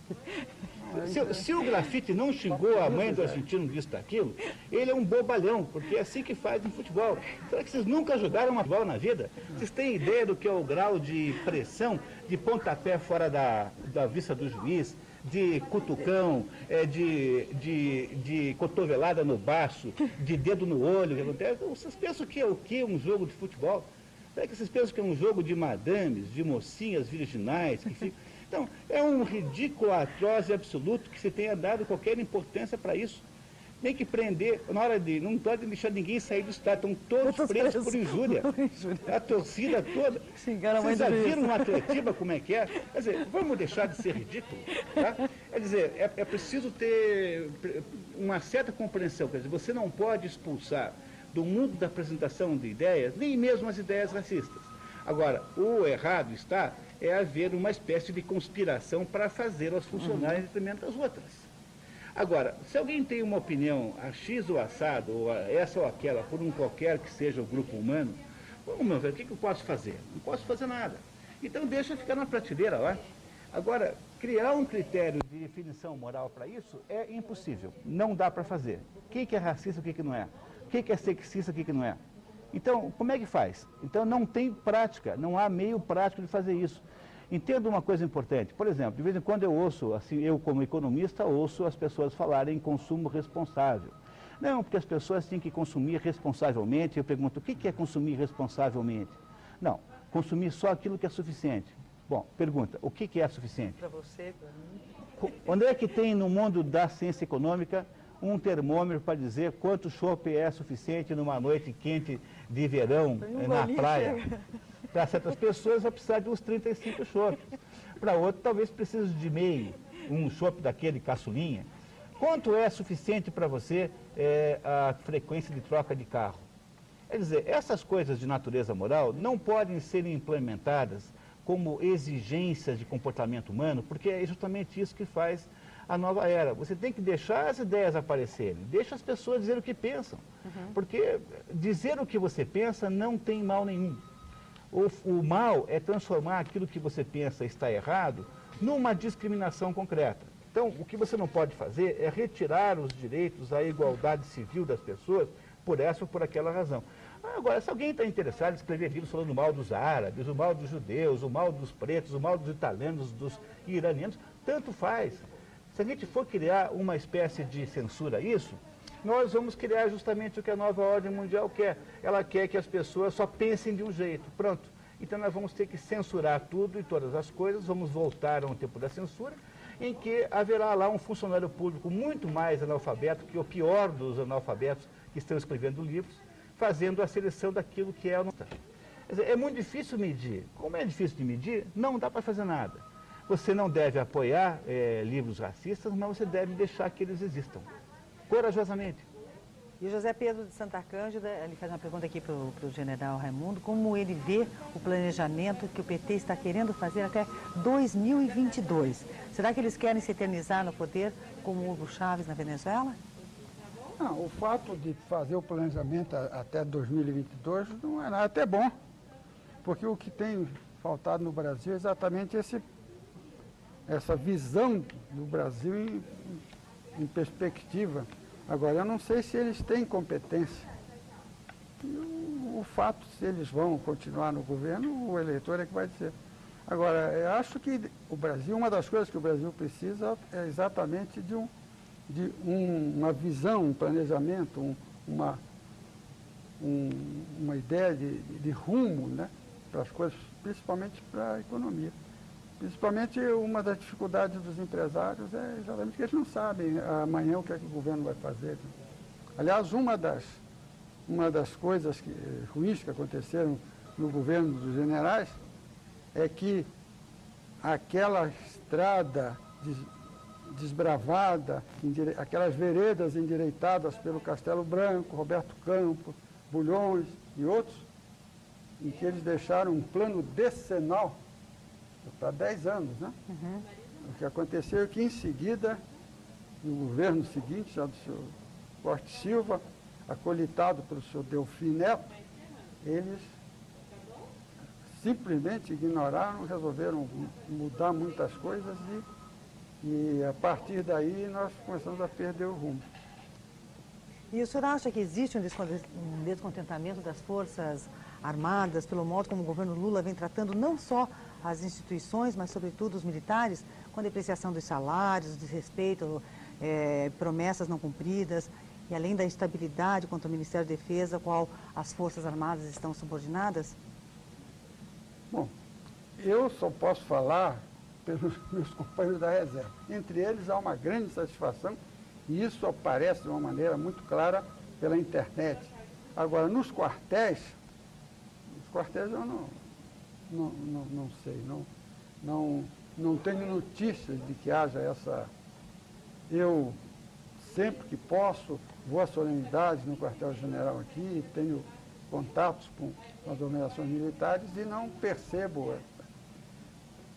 Se o grafite não xingou a mãe do argentino disso, daquilo, ele é um bobalhão, porque é assim que faz no futebol. Será que vocês nunca jogaram uma futebol na vida? Vocês têm ideia do que é o grau de pressão, de pontapé fora da vista do juiz, de cutucão, de cotovelada no baço, de dedo no olho, que acontece? Vocês pensam que é o quê? Um jogo de futebol? Será que vocês pensam que é um jogo de madames, de mocinhas virginais, que ficam... Então, é um ridículo atroz e absoluto que se tenha dado qualquer importância para isso. Tem que prender, não pode deixar ninguém sair do estádio, estão todos presos por injúria. A torcida toda. Vocês já viram no Atletiba como é que é? Quer dizer, vamos deixar de ser ridículo. Tá? Quer dizer, é preciso ter uma certa compreensão. Quer dizer, você não pode expulsar do mundo da apresentação de ideias, nem mesmo as ideias racistas. Agora, o errado é haver uma espécie de conspiração para fazê-las funcionarem em detrimento das outras. Agora, se alguém tem uma opinião a X ou assado, ou essa ou aquela, por um qualquer que seja o grupo humano, vamos ver, o que eu posso fazer? Não posso fazer nada. Então deixa ficar na prateleira lá. Agora, criar um critério de definição moral para isso é impossível. Não dá para fazer. O que é racista, o que não é? O que é sexista, o que não é? Então, como é que faz? Então, não tem prática, não há meio prático de fazer isso. Entenda uma coisa importante. Por exemplo, de vez em quando eu ouço, assim, eu como economista, ouço as pessoas falarem em consumo responsável. Não, porque as pessoas têm que consumir responsavelmente. Eu pergunto, o que é consumir responsavelmente? Não, consumir só aquilo que é suficiente. Bom, pergunta, o que é suficiente? Para você, para mim. Onde é que tem no mundo da ciência econômica um termômetro para dizer quanto chopp é suficiente numa noite quente de verão na praia? Para certas pessoas vai precisar de uns 35 chopps. Para outros talvez precise de meio, um chopp daquele caçulinha. Quanto é suficiente para você a frequência de troca de carro? Quer dizer, essas coisas de natureza moral não podem ser implementadas como exigências de comportamento humano, porque é justamente isso que faz a nova era. Você tem que deixar as ideias aparecerem, deixa as pessoas dizer o que pensam, porque dizer o que você pensa não tem mal nenhum. O mal é transformar aquilo que você pensa está errado numa discriminação concreta. Então, o que você não pode fazer é retirar os direitos à igualdade civil das pessoas por essa ou por aquela razão. Agora, se alguém está interessado em escrever livros falando mal dos árabes, o mal dos judeus, o mal dos pretos, o mal dos italianos, dos iranianos, tanto faz. Se a gente for criar uma espécie de censura a isso, nós vamos criar justamente o que a nova ordem mundial quer. Ela quer que as pessoas só pensem de um jeito. Pronto. Então nós vamos ter que censurar tudo e todas as coisas, vamos voltar a um tempo da censura, em que haverá lá um funcionário público muito mais analfabeto que o pior dos analfabetos que estão escrevendo livros, fazendo a seleção daquilo que é a nota. Quer dizer, é muito difícil medir. Como é difícil de medir, não dá para fazer nada. Você não deve apoiar livros racistas, mas você deve deixar que eles existam, corajosamente. E o José Pedro de Santa Cândida, ele faz uma pergunta aqui para o general Raimundo, como ele vê o planejamento que o PT está querendo fazer até 2022? Será que eles querem se eternizar no poder como o Hugo Chávez na Venezuela? Não, o fato de fazer o planejamento até 2022 não é nada, até bom, porque o que tem faltado no Brasil é exatamente essa visão do Brasil em perspectiva. Agora, eu não sei se eles têm competência. O fato, se eles vão continuar no governo, o eleitor é que vai dizer. Agora, eu acho que o Brasil, uma das coisas que o Brasil precisa é exatamente de uma visão, um planejamento, uma ideia de rumo, né, para as coisas, principalmente para a economia. Principalmente uma das dificuldades dos empresários é exatamente que eles não sabem amanhã o que é que o governo vai fazer. Aliás, uma das coisas ruins que aconteceram no governo dos generais é que aquela estrada desbravada, aquelas veredas endireitadas pelo Castelo Branco, Roberto Campos, Bulhões e outros, em que eles deixaram um plano decenal para 10 anos, né? O que aconteceu é que, em seguida, no governo seguinte, já do senhor Corte Silva, acolitado pelo senhor Delfim Neto, eles simplesmente ignoraram, resolveram mudar muitas coisas e a partir daí nós começamos a perder o rumo. E o senhor acha que existe um descontentamento das Forças Armadas pelo modo como o governo Lula vem tratando não só as instituições, mas sobretudo os militares, com a depreciação dos salários, desrespeito, promessas não cumpridas, e além da instabilidade quanto ao Ministério da Defesa, ao qual as Forças Armadas estão subordinadas? Bom, eu só posso falar pelos meus companheiros da reserva. Entre eles há uma grande satisfação e isso aparece de uma maneira muito clara pela internet. Agora, nos quartéis eu não sei, não tenho notícias de que haja essa... Eu, sempre que posso, vou às solenidades no quartel-general aqui, tenho contatos com as organizações militares e não percebo.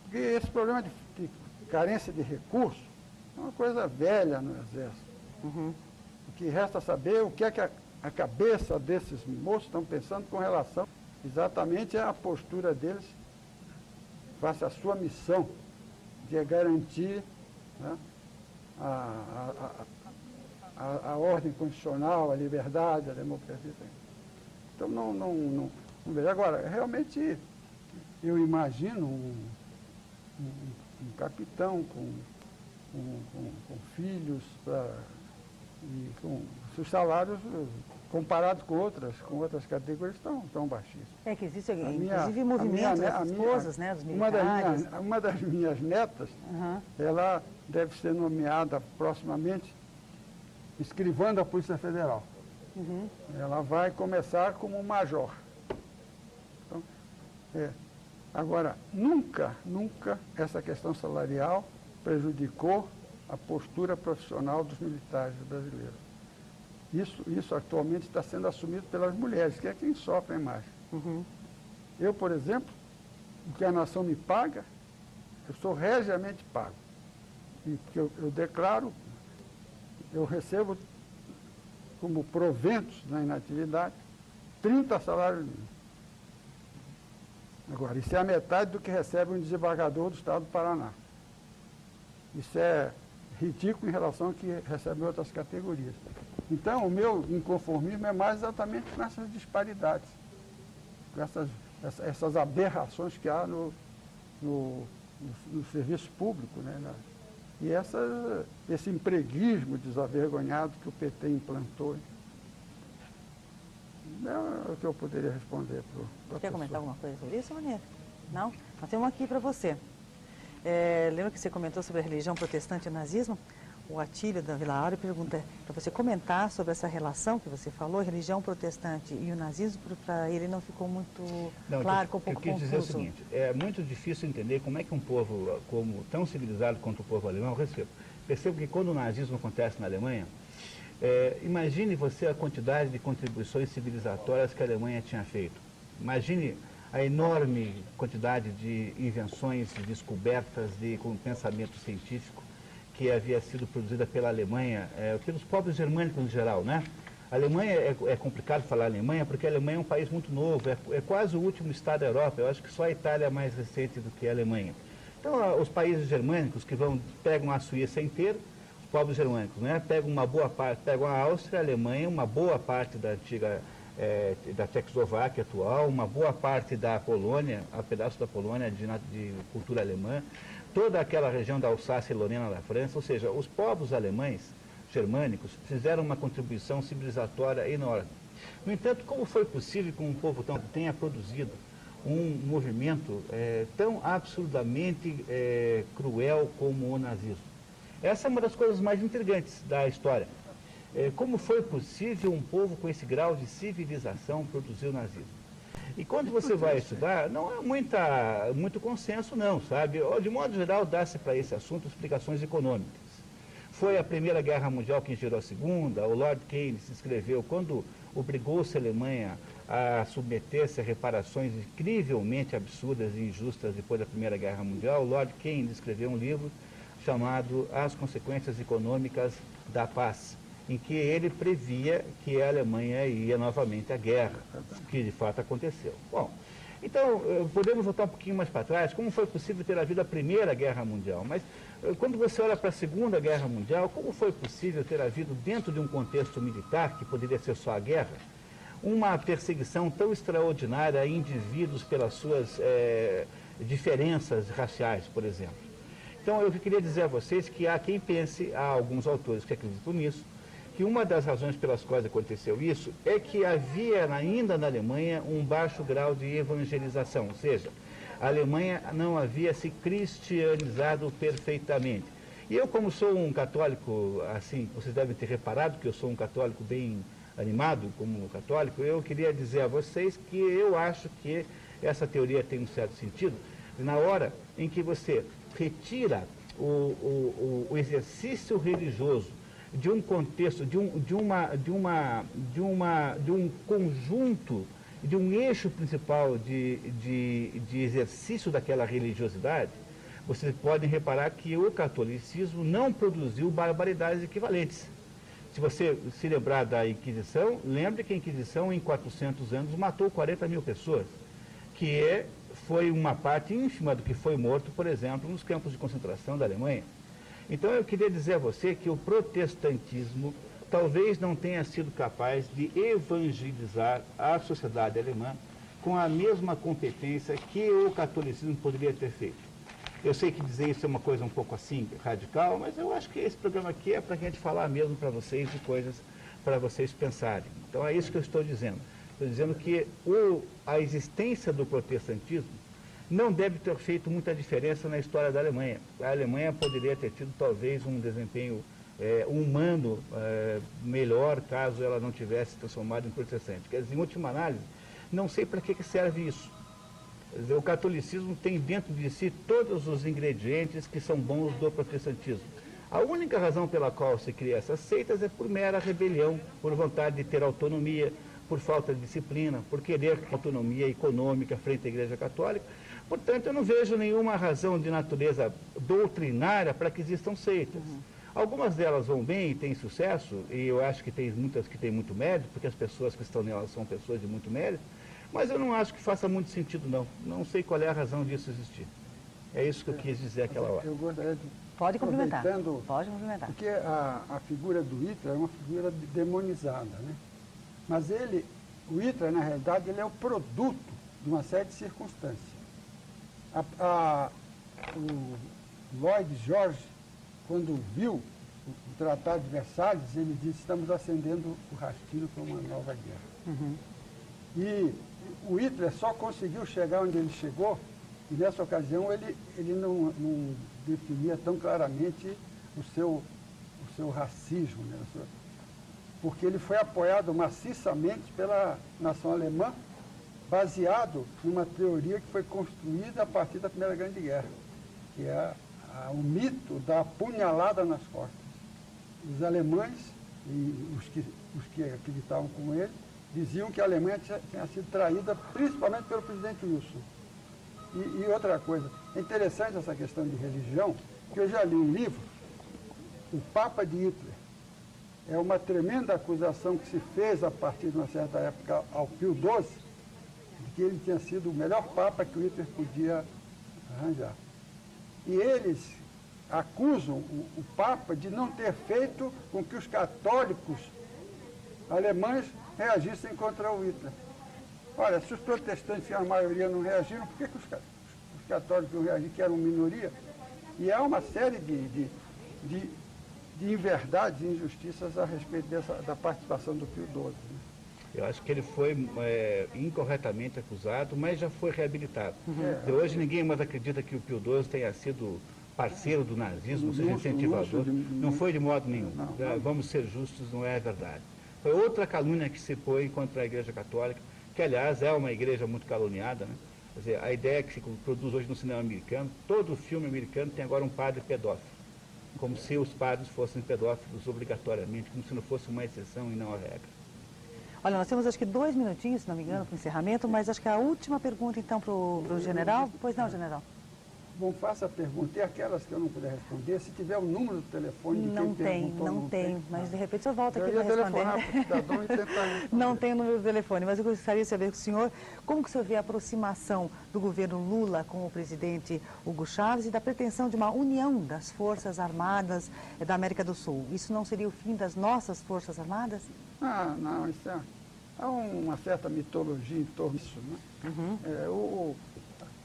Porque esse problema de carência de recursos é uma coisa velha no Exército. O que resta saber o que é que a cabeça desses moços estão pensando com relação exatamente à postura deles face à sua missão, que é garantir, né, a ordem constitucional, a liberdade, a democracia. Então, não vejo. Agora, realmente, eu imagino um capitão com filhos e com seus salários, comparados com outras categorias, estão baixíssimos. É que existe, inclusive, movimento das esposas, né, dos militares. Uma das minhas netas, ela deve ser nomeada proximamente escrivã da Polícia Federal. Ela vai começar como major. Então, agora, nunca essa questão salarial prejudicou a postura profissional dos militares brasileiros. Isso atualmente está sendo assumido pelas mulheres, que é quem sofre mais. Eu, por exemplo, o que a nação me paga, eu sou regiamente pago. E porque eu declaro, eu recebo como proventos na inatividade 30 salários mínimos. Agora, isso é a metade do que recebe um desembargador do Estado do Paraná. Isso é ridículo em relação ao que recebem outras categorias. Então, o meu inconformismo é mais exatamente com essas disparidades, com essas aberrações que há no serviço público, né? E esse empreguismo desavergonhado que o PT implantou. É o que eu poderia responder para a Quer comentar alguma coisa sobre isso, Maneiro? Não? Nós temos aqui para você. Lembra que você comentou sobre a religião protestante e o nazismo? O Atílio da Vila Áurea pergunta para você comentar sobre essa relação que você falou, religião protestante e o nazismo, para ele não ficou muito claro, ficou um pouco confuso. Eu quis dizer o seguinte, é muito difícil entender como é que um povo tão civilizado quanto o povo alemão recebe. Percebo que quando o nazismo acontece na Alemanha, imagine você a quantidade de contribuições civilizatórias que a Alemanha tinha feito. Imagine a enorme quantidade de invenções, de descobertas, com pensamento científico que havia sido produzida pela Alemanha, pelos povos germânicos em geral, né? A Alemanha, é complicado falar Alemanha, porque a Alemanha é um país muito novo, é quase o último estado da Europa, eu acho que só a Itália é mais recente do que a Alemanha. Então, os países germânicos que pegam a Suíça inteira, os povos germânicos, né? Pegam uma boa parte, pegam a Áustria, a Alemanha, uma boa parte da antiga, da Tchecoslováquia atual, uma boa parte da Polônia, um pedaço da Polônia de cultura alemã, toda aquela região da Alsácia e Lorena da França, ou seja, os povos alemães, germânicos, fizeram uma contribuição civilizatória enorme. No entanto, como foi possível que um povo tenha produzido um movimento tão absurdamente cruel como o nazismo? Essa é uma das coisas mais intrigantes da história. Como foi possível um povo com esse grau de civilização produzir o nazismo? E quando você vai estudar, não é muito consenso não, sabe? De modo geral, dá-se para esse assunto explicações econômicas. Foi a Primeira Guerra Mundial que gerou a Segunda, o Lord Keynes escreveu, quando obrigou-se a Alemanha a submeter-se a reparações incrivelmente absurdas e injustas depois da Primeira Guerra Mundial, o Lord Keynes escreveu um livro chamado As Consequências Econômicas da Paz, em que ele previa que a Alemanha ia novamente à guerra, que de fato aconteceu. Bom, então, podemos voltar um pouquinho mais para trás, como foi possível ter havido a Primeira Guerra Mundial, mas quando você olha para a Segunda Guerra Mundial, como foi possível ter havido, dentro de um contexto militar, que poderia ser só a guerra, uma perseguição tão extraordinária a indivíduos pelas suas diferenças raciais, por exemplo? Então, eu queria dizer a vocês que há quem pense, há alguns autores que acreditam nisso, que uma das razões pelas quais aconteceu isso é que havia ainda na Alemanha um baixo grau de evangelização, ou seja, a Alemanha não havia se cristianizado perfeitamente. E eu, como sou um católico, assim, vocês devem ter reparado que eu sou um católico bem animado como católico, eu queria dizer a vocês que eu acho que essa teoria tem um certo sentido, na hora em que você retira o exercício religioso de um contexto, de um conjunto, de um eixo principal de exercício daquela religiosidade, vocês podem reparar que o catolicismo não produziu barbaridades equivalentes. Se você se lembrar da Inquisição, lembre que a Inquisição, em 400 anos, matou 40 mil pessoas, que foi uma parte ínfima do que foi morto, por exemplo, nos campos de concentração da Alemanha. Então, eu queria dizer a você que o protestantismo talvez não tenha sido capaz de evangelizar a sociedade alemã com a mesma competência que o catolicismo poderia ter feito. Eu sei que dizer isso é uma coisa um pouco assim, radical, mas eu acho que esse programa aqui é para a gente falar mesmo para vocês de coisas para vocês pensarem. Então é isso que eu estou dizendo. Estou dizendo que a existência do protestantismo não deve ter feito muita diferença na história da Alemanha. A Alemanha poderia ter tido talvez um desempenho humano melhor caso ela não tivesse se transformado em protestante. Quer dizer, em última análise, não sei para que serve isso. Quer dizer, o catolicismo tem dentro de si todos os ingredientes que são bons do protestantismo. A única razão pela qual se cria essas seitas é por mera rebelião, por vontade de ter autonomia, por falta de disciplina, por querer autonomia econômica frente à Igreja Católica. Portanto, eu não vejo nenhuma razão de natureza doutrinária para que existam seitas. Algumas delas vão bem e têm sucesso, e eu acho que tem muitas que têm muito mérito, porque as pessoas que estão nelas são pessoas de muito mérito, mas eu não acho que faça muito sentido, não. Não sei qual é a razão disso existir. É isso que eu quis dizer aquela hora. Eu gostaria de... Pode complementar. Pode complementar. Porque a figura do Hitler é uma figura demonizada, né? Mas o Hitler, na realidade, ele é o produto de uma série de circunstâncias. O Lloyd George, quando viu o Tratado de Versalhes, ele disse: estamos acendendo o rastilho para uma nova guerra. E o Hitler só conseguiu chegar onde ele chegou, e nessa ocasião ele não definia tão claramente o seu racismo, né? Porque ele foi apoiado maciçamente pela nação alemã, baseado numa teoria que foi construída a partir da Primeira Grande Guerra, que é o mito da punhalada nas costas. Os alemães, e os que acreditavam como ele, diziam que a Alemanha tinha sido traída principalmente pelo presidente Wilson. E outra coisa, é interessante essa questão de religião, que eu já li um livro, O Papa de Hitler. É uma tremenda acusação que se fez a partir de uma certa época ao Pio XII, de que ele tinha sido o melhor Papa que o Hitler podia arranjar. E eles acusam o Papa de não ter feito com que os católicos alemães reagissem contra o Hitler. Olha, se os protestantes, que a maioria, não reagiram, por que os católicos não reagiram, que eram minoria? E há uma série de inverdades e injustiças a respeito da participação do Pio XII. Né? Eu acho que ele foi incorretamente acusado, mas já foi reabilitado. Hoje ninguém mais acredita que o Pio XII tenha sido parceiro do nazismo, seja incentivador. Não foi de modo nenhum. Vamos ser justos, não é verdade. Foi outra calúnia que se põe contra a Igreja Católica, que, aliás, é uma igreja muito caluniada, né? Quer dizer, a ideia que se produz hoje no cinema americano, todo filme americano tem agora um padre pedófilo, como se os padres fossem pedófilos obrigatoriamente, como se não fosse uma exceção e não a regra. Olha, nós temos acho que 2 minutinhos, se não me engano, para o encerramento, mas acho que a última pergunta, então, para o general. Pois não, general? Bom, faça a pergunta. E aquelas que eu não puder responder, se tiver o número do telefone de quem perguntou... Não tem, mas de repente eu volto aqui para responder. Eu ia telefonar para o cidadão e tentar responder. Não tem o número do telefone, mas eu gostaria de saber com o senhor como que o senhor vê a aproximação do governo Lula com o presidente Hugo Chávez e da pretensão de uma união das Forças Armadas da América do Sul. Isso não seria o fim das nossas Forças Armadas? Não, isso há uma certa mitologia em torno disso, né?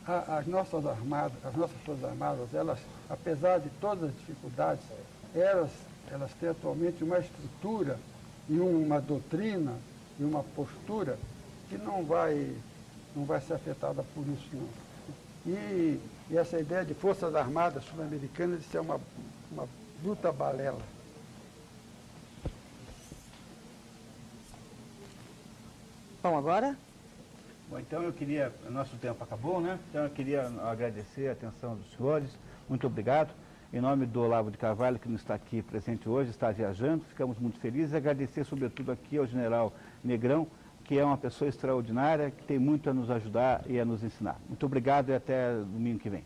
As nossas Forças Armadas, elas, apesar de todas as dificuldades, elas têm atualmente uma estrutura e uma doutrina e uma postura que não vai ser afetada por isso, não. E essa ideia de Forças Armadas Sul-Americanas, isso é uma bruta balela. Bom, agora... Bom, então nosso tempo acabou, né? Então eu queria agradecer a atenção dos senhores, muito obrigado. Em nome do Olavo de Carvalho, que não está aqui presente hoje, está viajando, ficamos muito felizes. E agradecer sobretudo aqui ao general Negrão, que é uma pessoa extraordinária, que tem muito a nos ajudar e a nos ensinar. Muito obrigado e até domingo que vem.